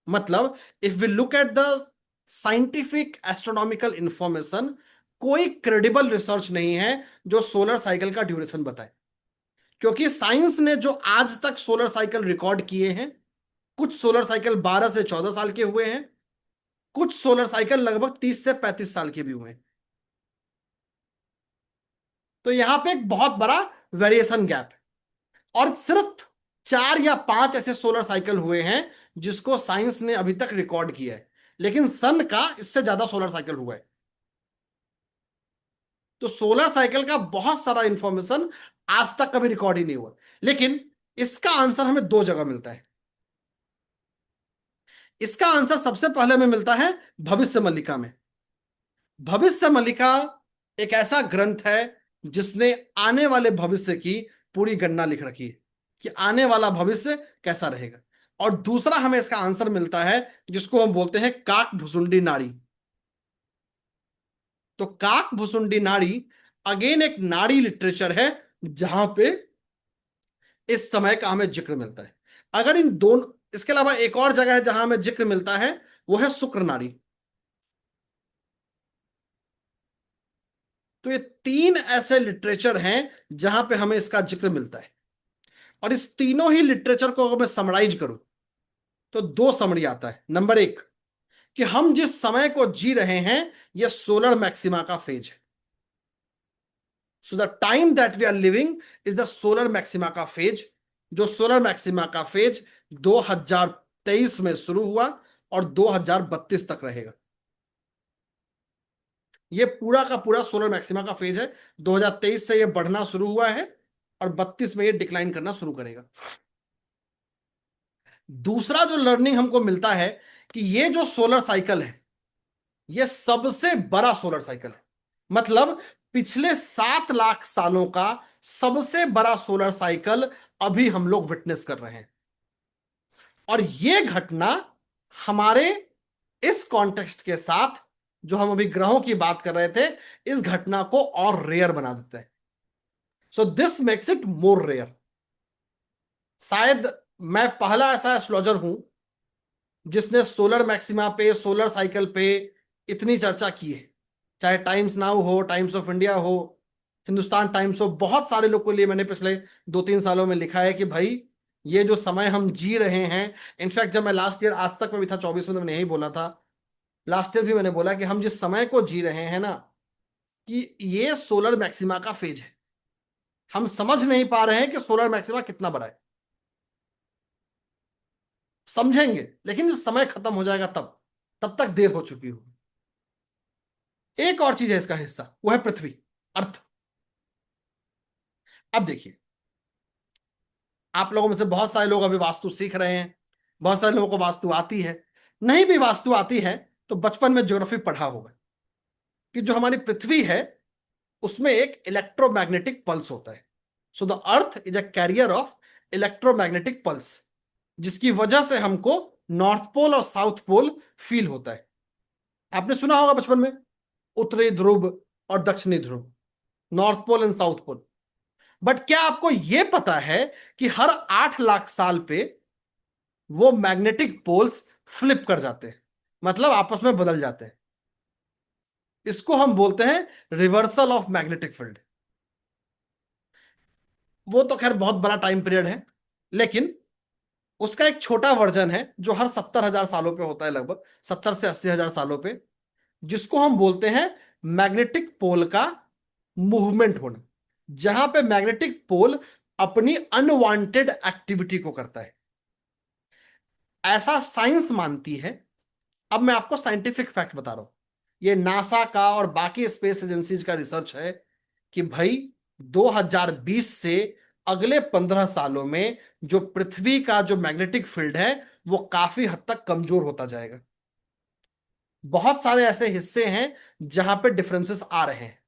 मतलब if we look at the scientific astronomical information, कोई क्रेडिबल रिसर्च नहीं है जो सोलर साइकिल का ड्यूरेशन बताए। क्योंकि साइंस ने जो आज तक सोलर साइकिल रिकॉर्ड किए हैं, कुछ सोलर साइकिल 12 से 14 साल के हुए हैं, कुछ सोलर साइकिल लगभग 30 से 35 साल के भी हुए हैं। तो यहां पे एक बहुत बड़ा वेरिएशन गैप है, और सिर्फ 4 या 5 ऐसे सोलर साइकिल हुए हैं जिसको साइंस ने अभी तक रिकॉर्ड किया है, लेकिन सन का इससे ज्यादा सोलर साइकिल हुआ है। तो सोलर साइकिल का बहुत सारा इंफॉर्मेशन आज तक कभी रिकॉर्ड ही नहीं हुआ, लेकिन इसका आंसर हमें 2 जगह मिलता है। इसका आंसर सबसे पहले हमें मिलता है भविष्य मल्लिका में। भविष्य मल्लिका एक ऐसा ग्रंथ है जिसने आने वाले भविष्य की पूरी गणना लिख रखी है कि आने वाला भविष्य कैसा रहेगा। और दूसरा हमें इसका आंसर मिलता है जिसको हम बोलते हैं काक भुसुंडी नाड़ी। तो काक भुसुंडी नाड़ी अगेन एक नाड़ी लिटरेचर है जहां पे इस समय का हमें जिक्र मिलता है। अगर इन दोनों, इसके अलावा एक और जगह है जहां हमें जिक्र मिलता है, वो है शुक्र नाड़ी। तो ये 3 ऐसे लिटरेचर हैं जहां पे हमें इसका जिक्र मिलता है। और इस तीनों ही लिटरेचर को अगर मैं समराइज करूं तो 2 समरी आता है। नंबर 1, कि हम जिस समय को जी रहे हैं यह सोलर मैक्सिमा का फेज है। So the time that we are living is the solar maxima का फेज, जो सोलर मैक्सिमा का फेज 2023 में शुरू हुआ और 2032 तक रहेगा। ये पूरा का पूरा सोलर मैक्सिमा का फेज है। 2023 से ये बढ़ना शुरू हुआ है और 32 में ये डिक्लाइन करना शुरू करेगा। दूसरा जो लर्निंग हमको मिलता है कि ये जो सोलर साइकिल है ये सबसे बड़ा सोलर साइकिल है। मतलब पिछले 7 लाख सालों का सबसे बड़ा सोलर साइकिल अभी हम लोग विटनेस कर रहे हैं। और ये घटना हमारे इस कॉन्टेक्स्ट के साथ, जो हम अभी ग्रहों की बात कर रहे थे, इस घटना को और रेयर बना देता है। So this makes it more rare. शायद मैं पहला ऐसा एस्ट्रोलॉजर हूं जिसने सोलर मैक्सिमा पे, सोलर साइकिल पे इतनी चर्चा की है। चाहे टाइम्स नाउ हो, टाइम्स ऑफ इंडिया हो, हिंदुस्तान टाइम्स हो, बहुत सारे लोग के लिए मैंने पिछले 2-3 सालों में लिखा है कि भाई ये जो समय हम जी रहे हैं। इनफैक्ट जब मैं लास्ट ईयर आज तक में भी था 24 में, तो मैंने यही बोला था। लास्ट ईयर भी मैंने बोला कि हम जिस समय को जी रहे हैं ना, कि ये सोलर मैक्सिमा का फेज है। हम समझ नहीं पा रहे हैं कि सोलर मैक्सिमा कितना बड़ा है। समझेंगे, लेकिन जब समय खत्म हो जाएगा तब तक देर हो चुकी होगी। एक और चीज है इसका हिस्सा, वो है पृथ्वी, अर्थ। अब देखिए, आप लोगों में से बहुत सारे लोग अभी वास्तु सीख रहे हैं, बहुत सारे लोगों को वास्तु आती है। नहीं भी वास्तु आती है तो बचपन में ज्योग्राफी पढ़ा होगा कि जो हमारी पृथ्वी है उसमें एक इलेक्ट्रोमैग्नेटिक पल्स होता है। So the earth is a carrier of electromagnetic pulse, जिसकी वजह से हमको नॉर्थ पोल और साउथ पोल फील होता है। आपने सुना होगा बचपन में उत्तरी ध्रुव और दक्षिणी ध्रुव, north pole and south pole. But क्या आपको यह पता है कि हर 8 लाख साल पे वो मैग्नेटिक पोल्स फ्लिप कर जाते हैं, मतलब आपस में बदल जाते हैं। इसको हम बोलते हैं रिवर्सल ऑफ मैग्नेटिक फील्ड। वो तो खैर बहुत बड़ा टाइम पीरियड है, लेकिन उसका एक छोटा वर्जन है जो हर 70,000 सालों पे होता है, लगभग 70 से 80 हजार सालों पे, जिसको हम बोलते हैं मैग्नेटिक पोल का मूवमेंट होना, जहां पे मैग्नेटिक पोल अपनी अनवांटेड एक्टिविटी को करता है। ऐसा साइंस मानती है। अब मैं आपको साइंटिफिक फैक्ट बता रहा हूं, ये नासा का और बाकी स्पेस एजेंसीज का रिसर्च है कि भाई 2020 से अगले 15 सालों में जो पृथ्वी का जो मैग्नेटिक फील्ड है वो काफी हद तक कमजोर होता जाएगा। बहुत सारे ऐसे हिस्से हैं जहां पे डिफरेंसेस आ रहे हैं।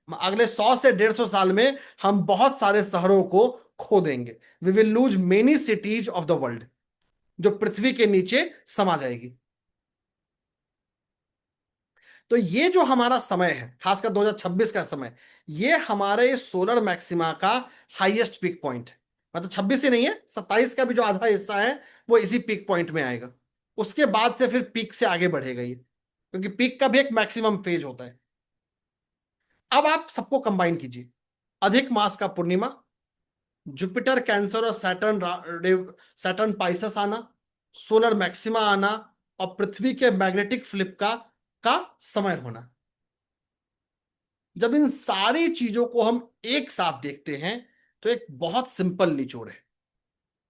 अगले 100 से 150 साल में हम बहुत सारे शहरों को खो देंगे। We will lose many cities of the world, जो पृथ्वी के नीचे समा जाएगी। तो ये जो हमारा समय है, खासकर 2026 का समय, ये हमारे सोलर मैक्सिमा का हाईएस्ट पीक पॉइंट है। मतलब 26 ही नहीं है, 27 का भी जो आधा हिस्सा है वो इसी पीक पॉइंट में आएगा। उसके बाद से फिर पीक से आगे बढ़ेगा ये, क्योंकि पीक का भी एक मैक्सिमम फेज होता है। अब आप सबको कंबाइन कीजिए, अधिक मास का पूर्णिमा, जुपिटर कैंसर और सैटर्न पाइसेस आना, सोलर मैक्सिमा आना और पृथ्वी के मैग्नेटिक फ्लिप का समय होना। जब इन सारी चीजों को हम एक साथ देखते हैं तो एक बहुत सिंपल निचोड़ है,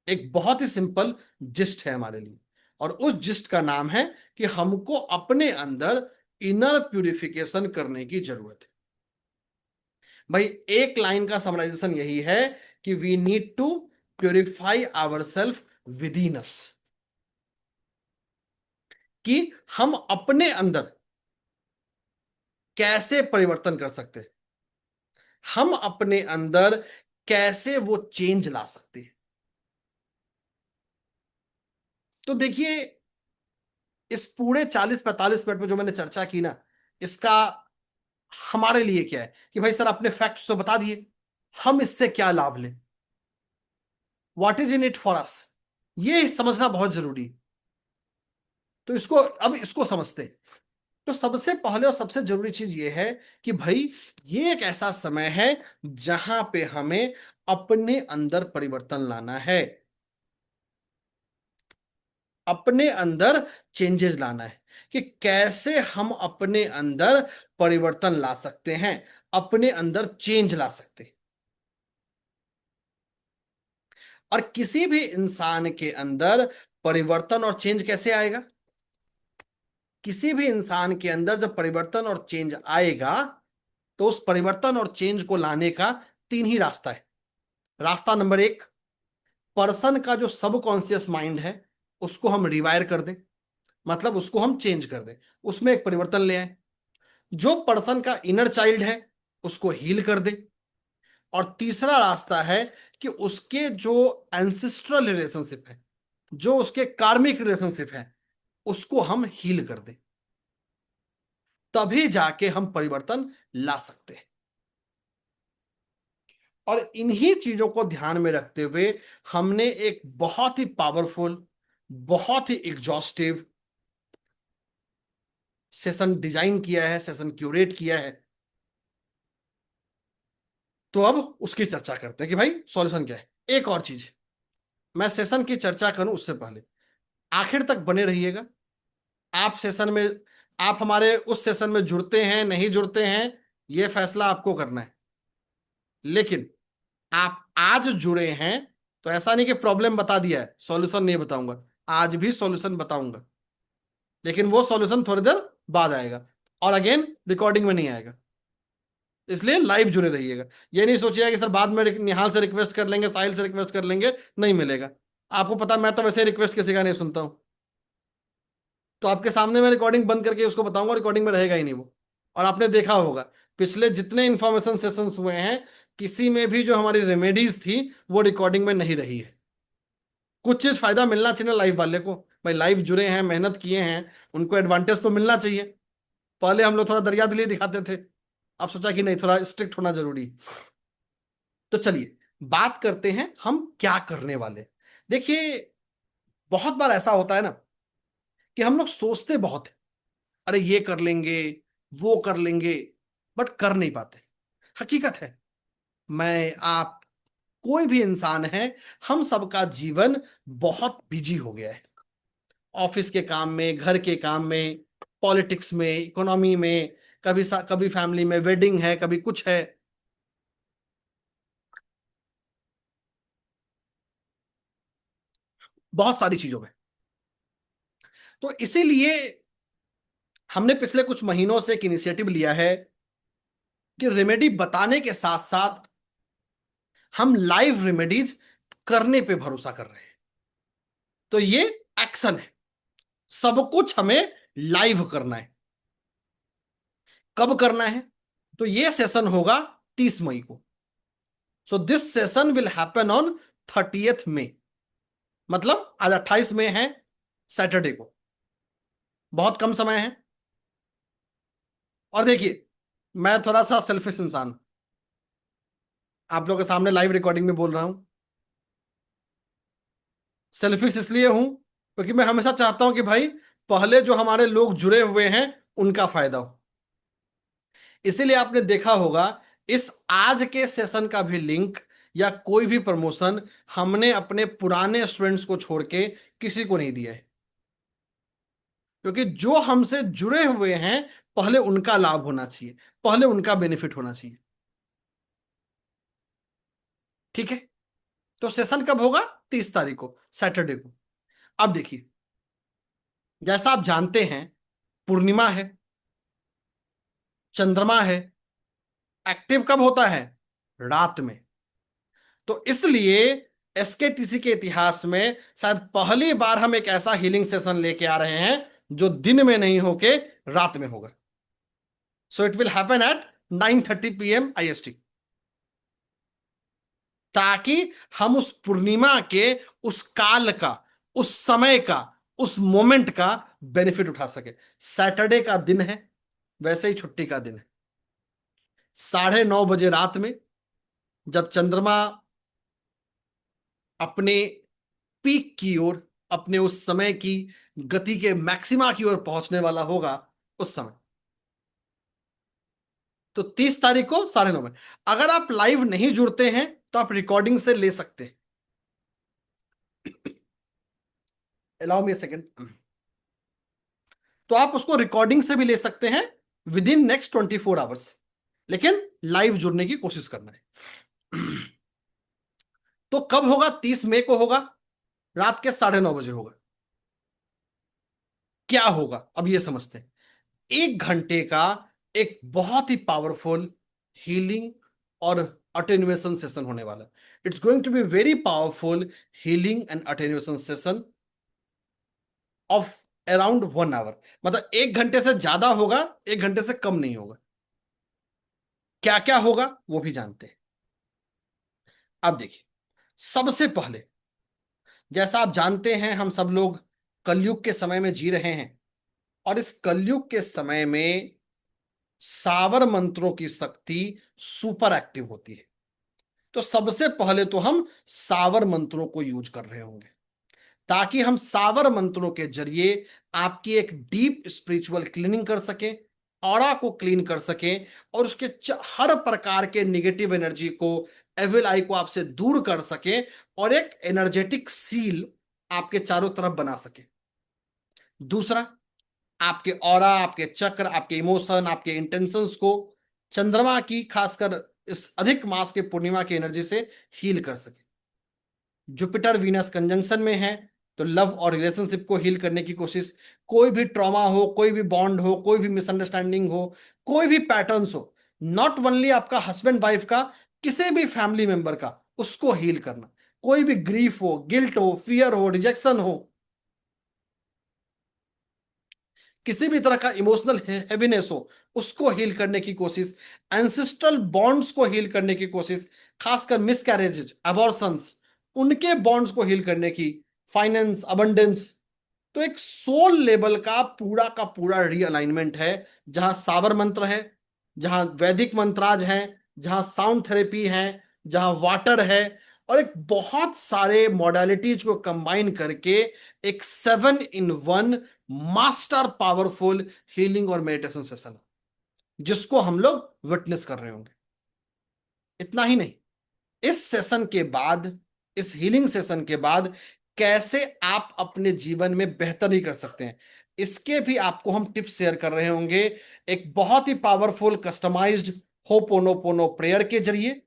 एक बहुत ही सिंपल जिस्ट है हमारे लिए। और उस जिस्ट का नाम है कि हमको अपने अंदर इनर प्यूरिफिकेशन करने की जरूरत है। भाई एक लाइन का समराइजेशन यही है कि we need to purify our self within us, कि हम अपने अंदर कैसे परिवर्तन कर सकते हैं, हम अपने अंदर कैसे वो चेंज ला सकते हैं। तो देखिए, इस पूरे 40-45 मिनट में जो मैंने चर्चा की ना, इसका हमारे लिए क्या है कि भाई सर अपने फैक्ट्स तो बता दिए, हम इससे क्या लाभ लें, what is in it for us, ये समझना बहुत जरूरी है। तो इसको समझते हैं। तो सबसे पहले और सबसे जरूरी चीज ये है कि भाई ये एक ऐसा समय है जहां पे हमें अपने अंदर परिवर्तन लाना है, अपने अंदर चेंजेस लाना है, कि कैसे हम अपने अंदर परिवर्तन ला सकते हैं, अपने अंदर चेंज ला सकते हैं। और किसी भी इंसान के अंदर परिवर्तन और चेंज कैसे आएगा? किसी भी इंसान के अंदर जब परिवर्तन और चेंज आएगा तो उस परिवर्तन और चेंज को लाने का तीन ही रास्ता है। रास्ता नंबर एक, पर्सन का जो सबकॉन्शियस माइंड है उसको हम रिवायर कर दें, मतलब उसको हम चेंज कर दें, उसमें एक परिवर्तन ले आए। जो पर्सन का इनर चाइल्ड है उसको हील कर दे। और तीसरा रास्ता है कि उसके जो एंसेस्ट्रल रिलेशनशिप है, जो उसके कार्मिक रिलेशनशिप है, उसको हम हील कर दें, तभी जाके हम परिवर्तन ला सकते हैं। और इन्हीं चीजों को ध्यान में रखते हुए हमने एक बहुत ही पावरफुल, बहुत ही एग्जॉस्टिव सेशन डिजाइन किया है, सेशन क्यूरेट किया है। तो अब उसकी चर्चा करते हैं कि भाई सॉल्यूशन क्या है। एक और चीज, मैं सेशन की चर्चा करूं उससे पहले आखिर तक बने रहिएगा। आप सेशन में, आप हमारे उस सेशन में जुड़ते हैं नहीं जुड़ते हैं, यह फैसला आपको करना है। लेकिन आप आज जुड़े हैं तो ऐसा नहीं कि प्रॉब्लम बता दिया है सॉल्यूशन नहीं बताऊंगा, आज भी सॉल्यूशन बताऊंगा, लेकिन वो सॉल्यूशन थोड़ी देर बाद आएगा और अगेन रिकॉर्डिंग में नहीं आएगा। इसलिए लाइव जुड़े रहिएगा। ये नहीं सोचिएगा कि सर बाद में निहाल से रिक्वेस्ट कर लेंगे, साहिल से रिक्वेस्ट कर लेंगे, नहीं मिलेगा। आपको पता मैं तो वैसे रिक्वेस्ट किसी का नहीं सुनता हूं, तो आपके सामने मैं रिकॉर्डिंग बंद करके उसको बताऊंगा, रिकॉर्डिंग में रहेगा ही नहीं वो। और आपने देखा होगा पिछले जितने इंफॉर्मेशन सेशंस हुए हैं, किसी में भी जो हमारी रेमेडीज थी वो रिकॉर्डिंग में नहीं रही है। कुछ चीज फायदा मिलना चाहिए ना लाइव वाले को, भाई लाइव जुड़े हैं, मेहनत किए हैं, उनको एडवांटेज तो मिलना चाहिए। पहले हम लोग थोड़ा दरिया दिली दिखाते थे, अब सोचा कि नहीं थोड़ा स्ट्रिक्ट होना जरूरी। तो चलिए बात करते हैं हम क्या करने वाले। देखिए, बहुत बार ऐसा होता है ना कि हम लोग सोचते बहुत है, अरे ये कर लेंगे, वो कर लेंगे, बट कर नहीं पाते। हकीकत है, मैं आप कोई भी इंसान है, हम सबका जीवन बहुत बिजी हो गया है, ऑफिस के काम में, घर के काम में, पॉलिटिक्स में, इकोनॉमी में, कभी फैमिली में वेडिंग है, कभी कुछ है, बहुत सारी चीजों में। तो इसीलिए हमने पिछले कुछ महीनों से एक इनिशिएटिव लिया है कि रेमेडी बताने के साथ साथ हम लाइव रेमेडीज करने पे भरोसा कर रहे हैं। तो ये एक्शन है, सब कुछ हमें लाइव करना है। कब करना है? तो ये सेशन होगा 30 मई को। So this session will happen on 30th मई, मतलब आज 28 मई है, सैटरडे को। बहुत कम समय है। और देखिए, मैं थोड़ा सा सेल्फिश इंसान हूं, आप लोगों के सामने लाइव रिकॉर्डिंग में बोल रहा हूं। सेल्फिश इसलिए हूं क्योंकि मैं हमेशा चाहता हूं कि भाई पहले जो हमारे लोग जुड़े हुए हैं उनका फायदा हो। इसीलिए आपने देखा होगा इस आज के सेशन का भी लिंक या कोई भी प्रमोशन हमने अपने पुराने स्टूडेंट्स को छोड़ के किसी को नहीं दिया है, क्योंकि जो हमसे जुड़े हुए हैं पहले उनका लाभ होना चाहिए, पहले उनका बेनिफिट होना चाहिए। ठीक है, तो सेशन कब होगा? 30 तारीख को, सैटरडे को। अब देखिए, जैसा आप जानते हैं, पूर्णिमा है, चंद्रमा है, एक्टिव कब होता है? रात में। तो इसलिए एसकेटीसी के इतिहास में शायद पहली बार हम एक ऐसा हीलिंग सेशन लेके आ रहे हैं जो दिन में नहीं होके रात में होगा। So it will happen at 9:30 PM IST, ताकि हम उस पूर्णिमा के, उस काल का, उस समय का, उस मोमेंट का बेनिफिट उठा सके। सैटरडे का दिन है, वैसे ही छुट्टी का दिन है। 9:30 बजे रात में जब चंद्रमा अपने पीक की ओर, अपने उस समय की गति के मैक्सिमा की ओर पहुंचने वाला होगा, उस समय, तो 30 तारीख को 9:30 में। अगर आप लाइव नहीं जुड़ते हैं तो आप रिकॉर्डिंग से ले सकते हैं। Allow me second. तो आप उसको रिकॉर्डिंग से भी ले सकते हैं विद इन नेक्स्ट 24 आवर्स, लेकिन लाइव जुड़ने की कोशिश करना है। तो कब होगा? 30 मई को होगा, रात के 9:30 बजे होगा। क्या होगा अब ये समझते हैं। 1 घंटे का एक बहुत ही पावरफुल हीलिंग और अटेन्युएशन सेशन होने वाला है। It's going to be very powerful healing and attenuation session of around 1 hour. मतलब 1 घंटे से ज्यादा होगा, 1 घंटे से कम नहीं होगा। क्या क्या होगा वो भी जानते हैं। अब देखिए, सबसे पहले, जैसा आप जानते हैं, हम सब लोग कलयुग के समय में जी रहे हैं, और इस कलयुग के समय में सावर मंत्रों की शक्ति सुपर एक्टिव होती है। तो सबसे पहले तो हम सावर मंत्रों को यूज कर रहे होंगे, ताकि हम सावर मंत्रों के जरिए आपकी एक डीप स्पिरिचुअल क्लीनिंग कर सकें, ऑरा को क्लीन कर सकें, और उसके हर प्रकार के निगेटिव एनर्जी को, एविल आई को आपसे दूर कर सकें, और एक एनर्जेटिक सील आपके चारों तरफ बना सके। दूसरा, आपके ऑरा, आपके चक्र, आपके इमोशन, आपके इंटेंशंस को चंद्रमा की, खासकर इस अधिक मास के पूर्णिमा की एनर्जी से हील कर सके। जुपिटर वीनस कंजंक्शन में है, तो लव और रिलेशनशिप को हील करने की कोशिश। कोई भी ट्रॉमा हो, कोई भी बॉन्ड हो, कोई भी मिसअंडरस्टैंडिंग हो, कोई भी पैटर्न्स हो, नॉट ओनली आपका हस्बैंड वाइफ का, किसी भी फैमिली मेंबर का, उसको हील करना। कोई भी ग्रीफ हो, गिल्ट हो, फियर हो, रिजेक्शन हो, किसी भी तरह का इमोशनल हैवीनेस हो, उसको हील करने की कोशिश। एंसेस्ट्रल बॉन्ड्स को हील करने की कोशिश, खासकर मिसकैरेजेस, अबॉर्शंस, उनके बॉन्ड्स को हील करने की। Finance, abundance. तो एक सोल लेवल का पूरा रीअलाइनमेंट है, जहां साबर मंत्र है, जहां वैदिक मंत्राज हैं, जहां साउंड थेरेपी है, जहां वाटर है, और एक बहुत सारे मॉडलिटीज को कंबाइन करके एक 7 in 1 मास्टर पावरफुल हीलिंग और मेडिटेशन सेशन, जिसको हम लोग विटनेस कर रहे होंगे। इतना ही नहीं, इस सेशन के बाद, इस हीलिंग सेशन के बाद, कैसे आप अपने जीवन में बेहतरी कर सकते हैं, इसके भी आपको हम टिप्स शेयर कर रहे होंगे, एक बहुत ही पावरफुल कस्टमाइज्ड होपोनोपोनो प्रेयर के जरिए।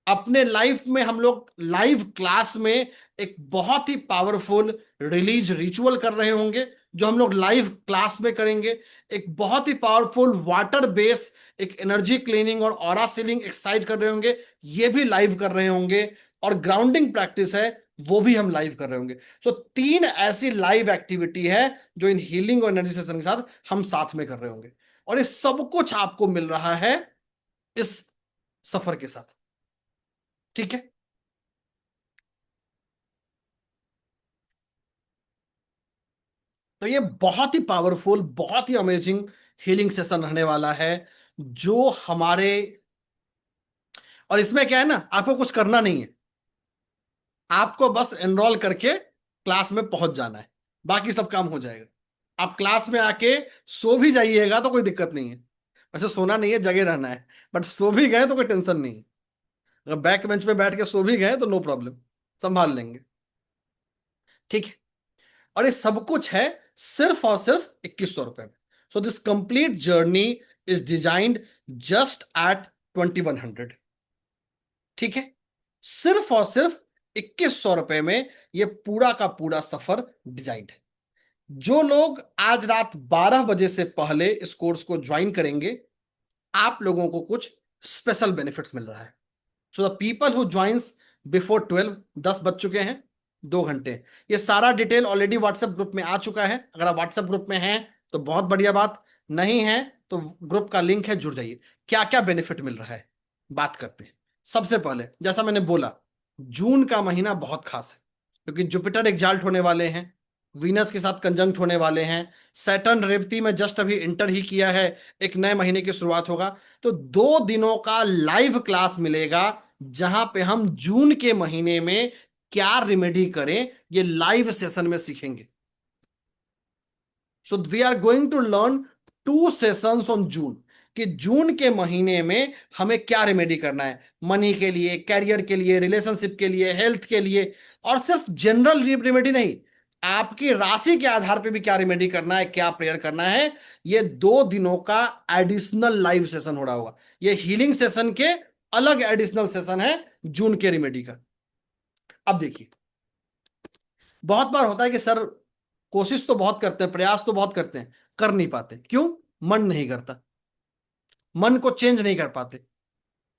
अपने लाइफ में हम लोग लाइव क्लास में एक बहुत ही पावरफुल रिलीज रिचुअल कर रहे होंगे, जो हम लोग लाइव क्लास में करेंगे। एक बहुत ही पावरफुल वाटर बेस एक एनर्जी क्लीनिंग और ऑरा सीलिंग एक्सरसाइज कर रहे होंगे, ये भी लाइव कर रहे होंगे। और ग्राउंडिंग प्रैक्टिस है, वो भी हम लाइव कर रहे होंगे। तो 3 ऐसी लाइव एक्टिविटी है जो इन हीलिंग और एनर्जी सेशन के साथ हम साथ में कर रहे होंगे, और ये सब कुछ आपको मिल रहा है इस सफर के साथ। ठीक है, तो ये बहुत ही पावरफुल, बहुत ही अमेजिंग हीलिंग सेशन रहने वाला है, जो हमारे, और इसमें क्या है ना, आपको कुछ करना नहीं है, आपको बस एनरोल करके क्लास में पहुंच जाना है, बाकी सब काम हो जाएगा। आप क्लास में आके सो भी जाइएगा तो कोई दिक्कत नहीं है। वैसे सोना नहीं है, जगह रहना है, बट सो भी गए तो कोई टेंशन नहीं है। अगर बैक बेंच पे बैठ के सो भी गए तो नो प्रॉब्लम, संभाल लेंगे। ठीक है, और ये सब कुछ है सिर्फ और सिर्फ 2100 रुपए में। So this complete journey is designed just at 2100. ठीक है, सिर्फ और सिर्फ 2100 रुपए में ये पूरा का पूरा सफर डिजाइन है। जो लोग आज रात 12 बजे से पहले इस कोर्स को ज्वाइन करेंगे, आप लोगों को कुछ स्पेशल बेनिफिट्स मिल रहा है। So the people who joins before 12, 10 बज चुके हैं, 2 घंटे, ये सारा डिटेल ऑलरेडी व्हाट्सएप ग्रुप में आ चुका है। अगर आप व्हाट्सएप ग्रुप में हैं तो बहुत बढ़िया बात, नहीं है तो ग्रुप का लिंक है, जुड़ जाइए। क्या क्या बेनिफिट मिल रहा है बात करते हैं। सबसे पहले, जैसा मैंने बोला, जून का महीना बहुत खास है क्योंकि जुपिटर एग्जाल्ट होने वाले हैं, वीनस के साथ कंजंक्ट होने वाले हैं, सैटर्न रेवती में जस्ट अभी इंटर ही किया है, एक नए महीने की शुरुआत होगा। तो 2 दिनों का लाइव क्लास मिलेगा जहां पे हम जून के महीने में क्या रेमेडी करें, ये लाइव सेशन में सीखेंगे। So we are going to learn 2 sessions on June, कि जून के महीने में हमें क्या रेमेडी करना है, मनी के लिए, कैरियर के लिए, रिलेशनशिप के लिए, हेल्थ के लिए। और सिर्फ जनरल रेमेडी नहीं, आपकी राशि के आधार पे भी क्या रेमेडी करना है, क्या प्रेयर करना है। ये 2 दिनों का एडिशनल लाइव सेशन हो रहा होगा। ये हीलिंग सेशन के अलग एडिशनल सेशन है जून के रेमेडी का। अब देखिए, बहुत बार होता है कि सर कोशिश तो बहुत करते हैं, प्रयास तो बहुत करते हैं, कर नहीं पाते। क्यों? मन नहीं करता, मन को चेंज नहीं कर पाते,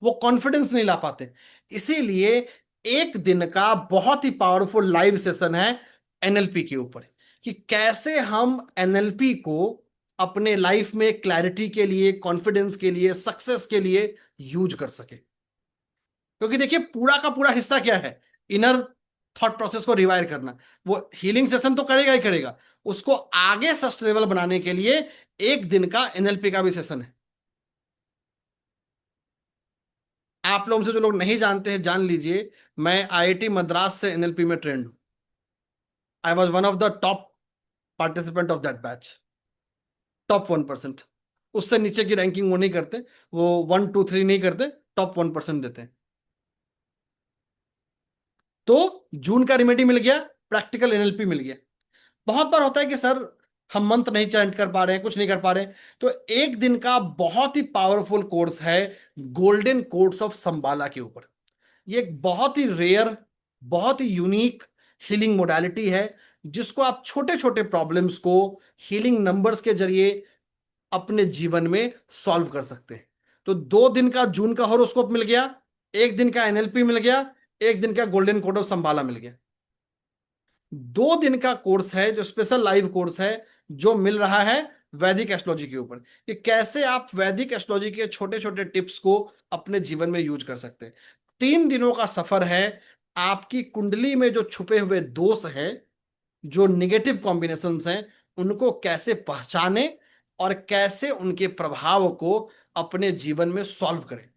वो कॉन्फिडेंस नहीं ला पाते। इसीलिए एक दिन का बहुत ही पावरफुल लाइव सेशन है एनएलपी के ऊपर, कि कैसे हम एनएलपी को अपने लाइफ में क्लैरिटी के लिए, कॉन्फिडेंस के लिए, सक्सेस के लिए यूज कर सके। क्योंकि देखिए, पूरा का पूरा हिस्सा क्या है, इनर थॉट प्रोसेस को रिवायर करना। वो हीलिंग सेशन तो करेगा ही करेगा, उसको आगे सस्टेनेबल बनाने के लिए एक दिन का एनएलपी का भी सेशन है। आप लोगों से जो लोग नहीं जानते हैं, जान लीजिए, मैं आईआईटी मद्रास से एनएलपी में ट्रेंड हूं। I was one of the top participant of that batch, top 1%। उससे नीचे की रैंकिंग वो नहीं करते, वो 1 2 3 नहीं करते, टॉप 1% देते हैं। तो जून का रेमेडी मिल गया, प्रैक्टिकल एनएलपी मिल गया। बहुत बार होता है कि सर हम मंत्र नहीं चैंट कर पा रहे हैं, कुछ नहीं कर पा रहे हैं, तो एक दिन का बहुत ही पावरफुल कोर्स है गोल्डन कोड्स ऑफ संबाला के ऊपर। ये एक बहुत ही रेयर, बहुत ही यूनिक हीलिंग मोडालिटी है, जिसको आप छोटे छोटे प्रॉब्लम्स को हीलिंग नंबर्स के जरिए अपने जीवन में सॉल्व कर सकते हैं। तो 2 दिन का जून का हॉरोस्कोप मिल गया, एक दिन का एनएलपी मिल गया, एक दिन का गोल्डन कोड ऑफ संभाला मिल गया। 2 दिन का कोर्स है जो स्पेशल लाइव कोर्स है, जो मिल रहा है वैदिक एस्ट्रोलॉजी के ऊपर, कि कैसे आप वैदिक एस्ट्रोलॉजी के छोटे छोटे टिप्स को अपने जीवन में यूज कर सकते हैं। 3 दिनों का सफर है, आपकी कुंडली में जो छुपे हुए दोष हैं, जो निगेटिव कॉम्बिनेशंस हैं, उनको कैसे पहचाने और कैसे उनके प्रभाव को अपने जीवन में सॉल्व करें।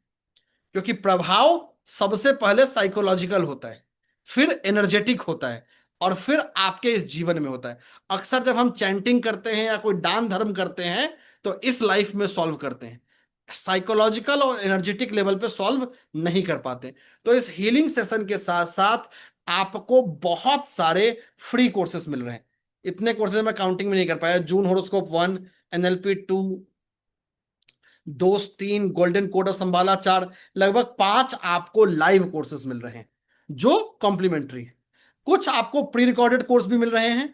क्योंकि प्रभाव सबसे पहले साइकोलॉजिकल होता है, फिर एनर्जेटिक होता है, और फिर आपके इस जीवन में होता है। अक्सर जब हम चैंटिंग करते हैं या कोई दान धर्म करते हैं तो इस लाइफ में सॉल्व करते हैं, साइकोलॉजिकल और एनर्जेटिक लेवल पे सॉल्व नहीं कर पाते। तो इस हीलिंग सेशन के साथ साथ आपको बहुत सारे फ्री कोर्सेस मिल रहे हैं। इतने कोर्सेज मैं काउंटिंग में नहीं कर पाया, जून होरोस्कोप 1, एनएलपी 2, दोस्त 3, गोल्डन कोड ऑफ संभाला 4, लगभग 5 आपको लाइव कोर्सेज मिल रहे हैं जो कॉम्प्लीमेंट्री है। कुछ आपको प्री रिकॉर्डेड कोर्स भी मिल रहे हैं।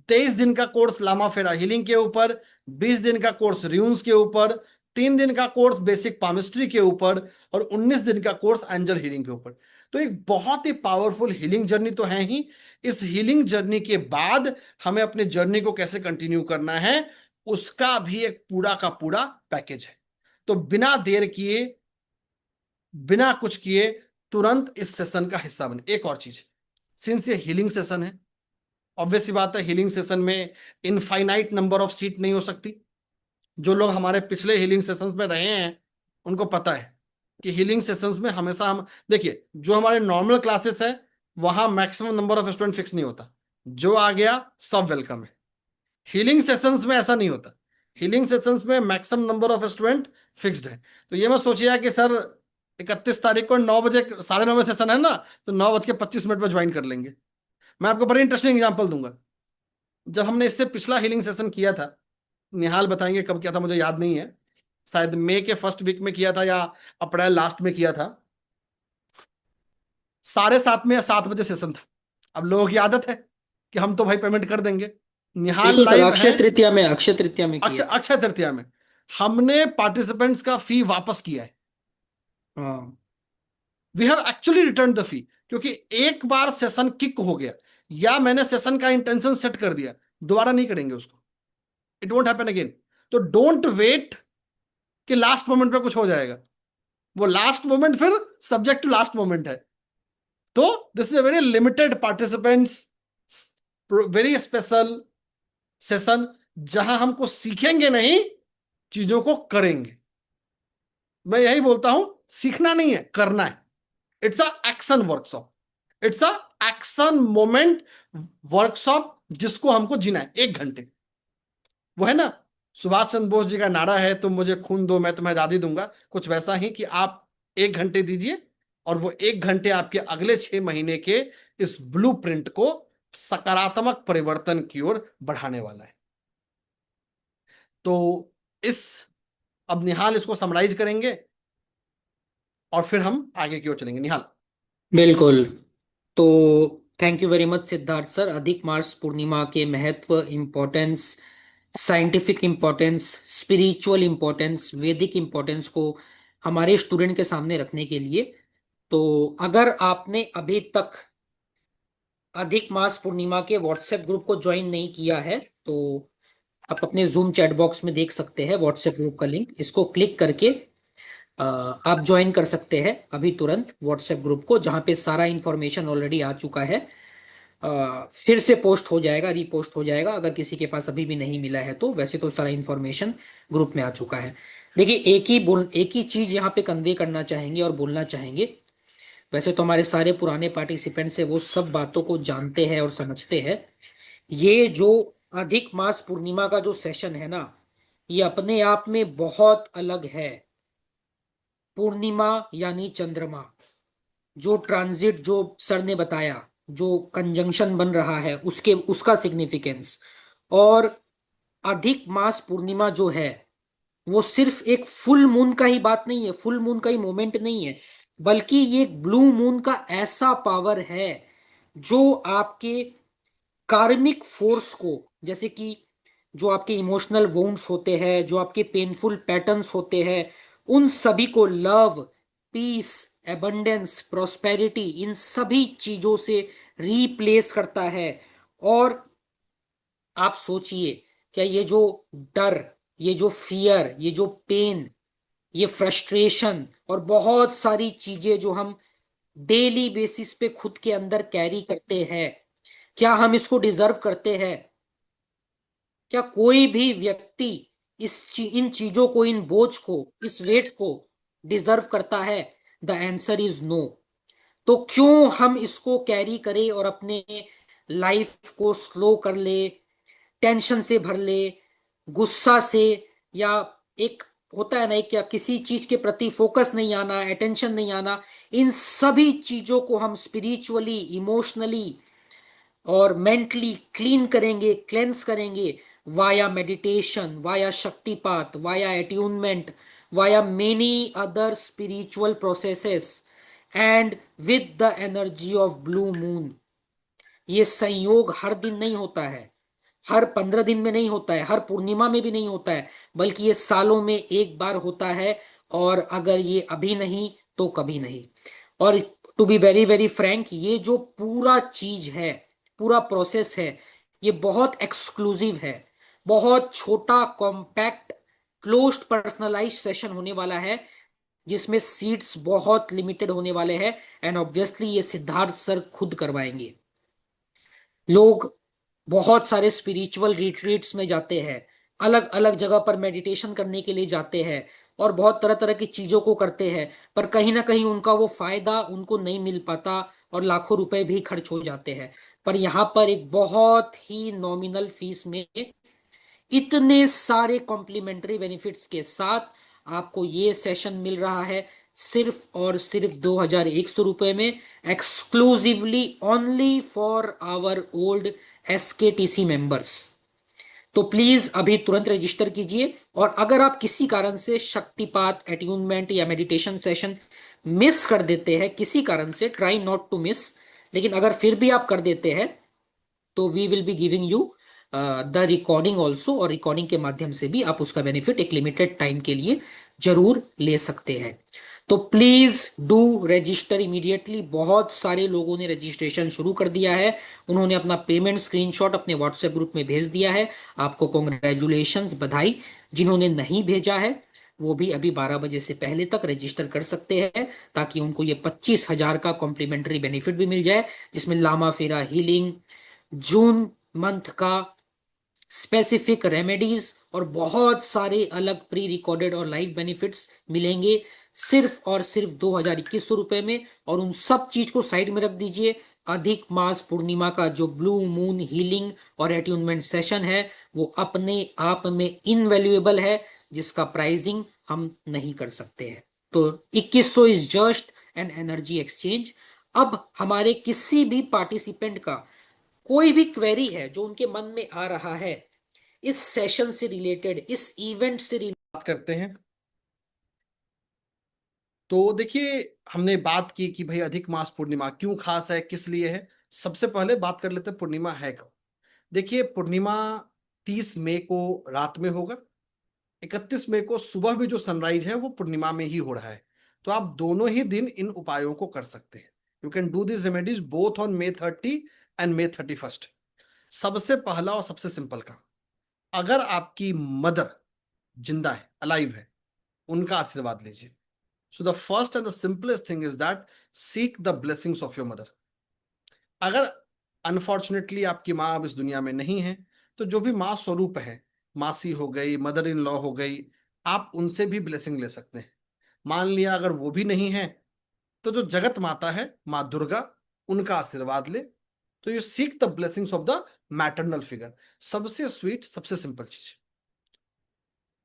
23 दिन का कोर्स लामा फेरा हीलिंग के ऊपर, 20 दिन का कोर्स र्यून्स के ऊपर, 3 दिन का कोर्स बेसिक पामिस्ट्री के ऊपर, और 19 दिन का कोर्स एंजल हीलिंग के ऊपर। तो एक बहुत ही पावरफुल हीलिंग जर्नी तो है ही। इस हीलिंग जर्नी के बाद हमें अपने जर्नी को कैसे कंटिन्यू करना है, उसका भी एक पूरा का पूरा पैकेज है। तो बिना देर किए, बिना कुछ किए, तुरंत इस सेशन का हिस्सा बने। एक और चीज, सिंस ये हीलिंग सेशन है, ऑब्वियस सी बात है, हीलिंग सेशन में इनफाइनाइट नंबर ऑफ सीट नहीं हो सकती। जो लोग हमारे पिछले हीलिंग सेशंस में रहे हैं उनको पता है कि हीलिंग सेशंस में हमेशा हम, देखिए, जो हमारे नॉर्मल क्लासेस है वहां maximum number of student fix नहीं होता, जो आ गया सब वेलकम है। हीलिंग सेशंस में ऐसा नहीं होता, हीलिंग सेशंस में maximum number of student fixed है। तो ये मैं सोचिए कि सर 31 तारीख को 9 बजे, 9:30 सेशन है ना, तो 9:25 पर ज्वाइन कर लेंगे। मैं आपको बड़ी इंटरेस्टिंग एग्जांपल दूंगा। जब हमने इससे पिछला हीलिंग सेशन किया था निहाल बताएंगे कब किया था, मुझे याद नहीं है। शायद मई के फर्स्ट वीक में किया था या अप्रैल लास्ट में किया था। 7:30 में या 7 बजे सेशन था। अब लोगों की आदत है कि हम तो भाई पेमेंट कर देंगे। निहाल बिल्कुल कल लाइव है। अक्षय तृतीया में अक्षय किए थे। अक्षय तृतीया में हमने पार्टिसिपेंट्स का फी वापस किया है। हाँ we have actually return the fee, क्योंकि एक बार सेशन किक हो गया या मैंने सेशन का इंटेंशन सेट कर दिया, दोबारा नहीं करेंगे उसको। It won't happen again. तो डोंट वेट कि लास्ट मोमेंट पे कुछ हो जाएगा। वो लास्ट मोमेंट फिर सब्जेक्ट टू लास्ट मोमेंट है। तो this is a very limited participants, very special session, जहां हमको सीखेंगे नहीं, चीजों को करेंगे। मैं यही बोलता हूं, सीखना नहीं है, करना है। It's a action workshop, it's a action moment workshop, जिसको हमको जीना है 1 घंटे। वो है ना, सुभाष चंद्र बोस जी का नारा है, तुम मुझे खून दो मैं तुम्हें आजादी दूंगा। कुछ वैसा ही कि आप 1 घंटे दीजिए, और वो 1 घंटे आपके अगले 6 महीने के इस ब्लूप्रिंट को सकारात्मक परिवर्तन की ओर बढ़ाने वाला है। तो इस अब निहाल इसको समराइज करेंगे और फिर हम आगे की ओर चलेंगे। निहाल। बिल्कुल। तो thank you very much Siddharth sir. अधिक मास पूर्णिमा के महत्व, importance, scientific importance, spiritual importance, वैदिक इम्पोर्टेंस को हमारे स्टूडेंट के सामने रखने के लिए। तो अगर आपने अभी तक अधिक मास पूर्णिमा के व्हाट्सएप ग्रुप को ज्वाइन नहीं किया है, तो आप अपने जूम चैट बॉक्स में देख सकते हैं व्हाट्सएप ग्रुप का लिंक। इसको क्लिक करके आप ज्वाइन कर सकते हैं अभी तुरंत व्हाट्सएप ग्रुप को, जहां पे सारा इंफॉर्मेशन ऑलरेडी आ चुका है। फिर से पोस्ट हो जाएगा, रीपोस्ट हो जाएगा अगर किसी के पास अभी भी नहीं मिला है तो। वैसे तो सारा इंफॉर्मेशन ग्रुप में आ चुका है। देखिए, एक ही चीज यहाँ पे कन्वे करना चाहेंगे और बोलना चाहेंगे। वैसे तो हमारे सारे पुराने पार्टिसिपेंट्स है, वो सब बातों को जानते हैं और समझते हैं। ये जो अधिक मास पूर्णिमा का जो सेशन है ना, ये अपने आप में बहुत अलग है। पूर्णिमा यानी चंद्रमा, जो ट्रांजिट जो सर ने बताया, जो कंजंक्शन बन रहा है, उसके उसका सिग्निफिकेंस। और अधिक मास पूर्णिमा जो है, वो सिर्फ एक फुल मून का ही बात नहीं है, फुल मून का ही मोमेंट नहीं है, बल्कि ये ब्लू मून का ऐसा पावर है जो आपके कार्मिक फोर्स को, जैसे कि जो आपके इमोशनल वुंड्स होते हैं, जो आपके पेनफुल पैटर्न्स होते हैं, उन सभी को लव, पीस, एबंडेंस, प्रोस्पेरिटी, इन सभी चीजों से रिप्लेस करता है। और आप सोचिए, क्या ये जो डर, ये जो फियर, ये जो पेन, ये फ्रस्ट्रेशन और बहुत सारी चीजें जो हम डेली बेसिस पे खुद के अंदर कैरी करते हैं, क्या हम इसको डिजर्व करते हैं? क्या कोई भी व्यक्ति इन चीजों को, इन बोझ को, इस वेट को डिजर्व करता है? The answer is no. तो क्यों हम इसको कैरी करें और अपने लाइफ को स्लो कर ले, टेंशन से भर ले, गुस्सा से, या एक होता है ना, एक क्या, किसी चीज के प्रति फोकस नहीं आना, अटेंशन नहीं आना, इन सभी चीजों को हम स्पिरिचुअली, इमोशनली और मेंटली क्लीन करेंगे, क्लेंस करेंगे, via meditation, via shaktipat, via attunement, via many other spiritual processes, and with the energy of blue moon. ये संयोग हर दिन नहीं होता है, हर 15 दिन में नहीं होता है, हर पूर्णिमा में भी नहीं होता है, बल्कि ये सालों में एक बार होता है। और अगर ये अभी नहीं तो कभी नहीं। और to be very very frank, ये जो पूरा चीज है, पूरा प्रोसेस है, ये बहुत एक्सक्लूसिव है। बहुत छोटा, कॉम्पैक्ट, क्लोज्ड, पर्सनलाइज सेशन होने वाला है, जिसमें सीट्स बहुत लिमिटेड होने वाले हैं। एंड ऑब्वियसली ये सिद्धार्थ सर खुद करवाएंगे। लोग बहुत सारे स्पिरिचुअल रिट्रीट्स में जाते हैं, अलग अलग जगह पर मेडिटेशन करने के लिए जाते हैं, और बहुत तरह तरह की चीजों को करते हैं, पर कहीं ना कहीं उनका वो फायदा उनको नहीं मिल पाता, और लाखों रुपए भी खर्च हो जाते हैं। पर यहाँ पर एक बहुत ही नॉमिनल फीस में इतने सारे कॉम्प्लीमेंट्री बेनिफिट्स के साथ आपको ये सेशन मिल रहा है, सिर्फ और सिर्फ 2100 रुपए में, exclusively only for our old SKTC members. तो प्लीज अभी तुरंत रजिस्टर कीजिए। और अगर आप किसी कारण से शक्तिपात, एट्यूनमेंट या मेडिटेशन सेशन मिस कर देते हैं, किसी कारण से, ट्राई नॉट टू मिस, लेकिन अगर फिर भी आप कर देते हैं तो we will be giving you the recording also, और रिकॉर्डिंग के माध्यम से भी आप उसका बेनिफिट एक लिमिटेड टाइम के लिए जरूर ले सकते हैं। तो प्लीज डू रजिस्टर इमीडिएटली। बहुत सारे लोगों ने रजिस्ट्रेशन शुरू कर दिया है, उन्होंने अपना पेमेंट स्क्रीनशॉट अपने व्हाट्सएप ग्रुप में भेज दिया है। आपको कॉन्ग्रेचुलेशंस, बधाई। जिन्होंने नहीं भेजा है वो भी अभी 12 बजे से पहले तक रजिस्टर कर सकते हैं, ताकि उनको ये 25,000 का कॉम्प्लीमेंट्री बेनिफिट भी मिल जाए, जिसमें लामा फेरा हीलिंग, जून मंथ का स्पेसिफिक रेमेडीज और बहुत सारे अलग प्री रिकॉर्डेड और लाइव बेनिफिट्स मिलेंगे, सिर्फ और सिर्फ 2,2100 रुपए में। और उन सब चीज को साइड में रख दीजिए। अधिक मास पूर्णिमा का जो ब्लू मून हीलिंग और एट्यूनमेंट सेशन है, वो अपने आप में इनवैल्यूएबल है, जिसका प्राइसिंग हम नहीं कर सकते हैं। तो 2100 is just an energy exchange. अब हमारे किसी भी पार्टिसिपेंट का कोई भी क्वेरी है जो उनके मन में आ रहा है इस सेशन से रिलेटेड, इस इवेंट से रिलेटेड, बात करते हैं। तो देखिए, हमने बात की कि भाई अधिक मास पूर्णिमा क्यों खास है, किस लिए है। सबसे पहले बात कर लेते हैं पूर्णिमा है कब। देखिए, पूर्णिमा 30 मई को रात में होगा। 31 मई को सुबह भी जो सनराइज है वो पूर्णिमा में ही हो रहा है। तो आप दोनों ही दिन इन उपायों को कर सकते हैं। You can do this remedies both on May 30 and May 31। सबसे पहला और सबसे सिंपल काम, अगर आपकी मदर जिंदा है, अलाइव है, उनका आशीर्वाद लीजिए। सो the first and the simplest thing is that seek the blessings of your mother. अगर अनफॉर्चुनेटली आपकी माँ अब इस दुनिया में नहीं है, तो जो भी माँ स्वरूप है, मासी हो गई, मदर इन लॉ हो गई, आप उनसे भी ब्लेसिंग ले सकते हैं। मान लिया अगर वो भी नहीं है, तो जो जगत माता है, माँ दुर्गा, उनका आशीर्वाद ले। तो you seek the blessings of the maternal figure. सबसे स्वीट, सबसे सिंपल चीज।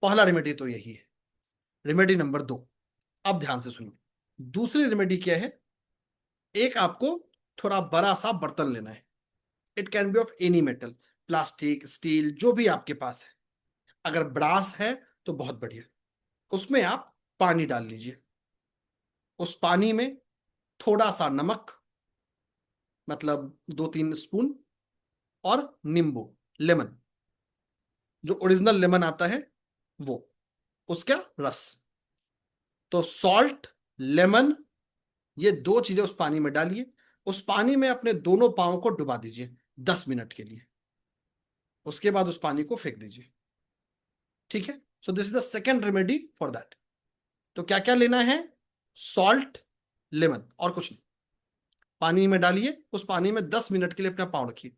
पहला रेमेडी तो यही है। रेमेडी नंबर 2, अब ध्यान से सुनिए। दूसरी रेमेडी क्या है? एक आपको थोड़ा बड़ा सा बर्तन लेना है। It can be of any metal, plastic, steel, जो भी आपके पास है। अगर ब्रास है तो बहुत बढ़िया। उसमें आप पानी डाल लीजिए। उस पानी में थोड़ा सा नमक, मतलब 2-3 स्पून, और नींबू, लेमन, जो ओरिजिनल लेमन आता है वो, उसका रस। तो सॉल्ट, लेमन, ये दो चीजें उस पानी में डालिए। उस पानी में अपने दोनों पांव को डुबा दीजिए 10 मिनट के लिए। उसके बाद उस पानी को फेंक दीजिए। ठीक है? So this is the second remedy for that. तो क्या क्या लेना है? सॉल्ट, लेमन, और कुछ नहीं। पानी में डालिए, उस पानी में 10 मिनट के लिए अपना पाँव रखिए।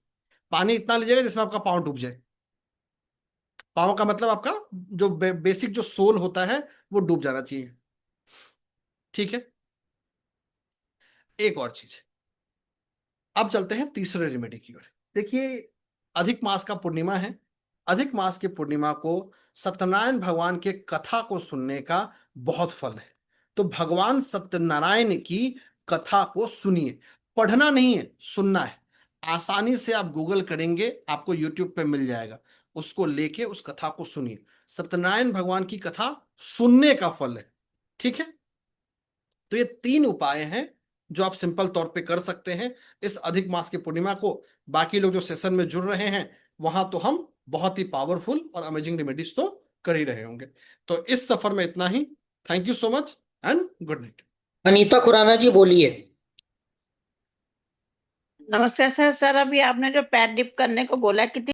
पानी इतना लीजिएगा जिसमें आपका पाँव डूब जाए। पाँव का मतलब आपका जो बेसिक जो सोल होता है वो डूब जाना चाहिए। ठीक है? एक और चीज, अब चलते हैं तीसरे रेमेडी की ओर। देखिए, अधिक मास का पूर्णिमा है। अधिक मास की पूर्णिमा को सत्यनारायण भगवान के कथा को सुनने का बहुत फल है। तो भगवान सत्यनारायण की कथा को सुनिए। पढ़ना नहीं है, सुनना है। आसानी से आप गूगल करेंगे, आपको यूट्यूब पे मिल जाएगा। उसको लेके उस कथा को सुनिए। सत्यनारायण भगवान की कथा सुनने का फल है। ठीक है? तो ये 3 उपाय हैं जो आप सिंपल तौर पे कर सकते हैं इस अधिक मास की पूर्णिमा को। बाकी लोग जो सेशन में जुड़ रहे हैं, वहां तो हम बहुत ही पावरफुल और अमेजिंग रेमेडीज तो कर ही रहे होंगे। तो इस सफर में इतना ही। Thank you so much and good night. Anita Khurana ji बोलिए। नमस्कार सर। सर, अभी आपने जो पैर डिप करने को बोला, कितनी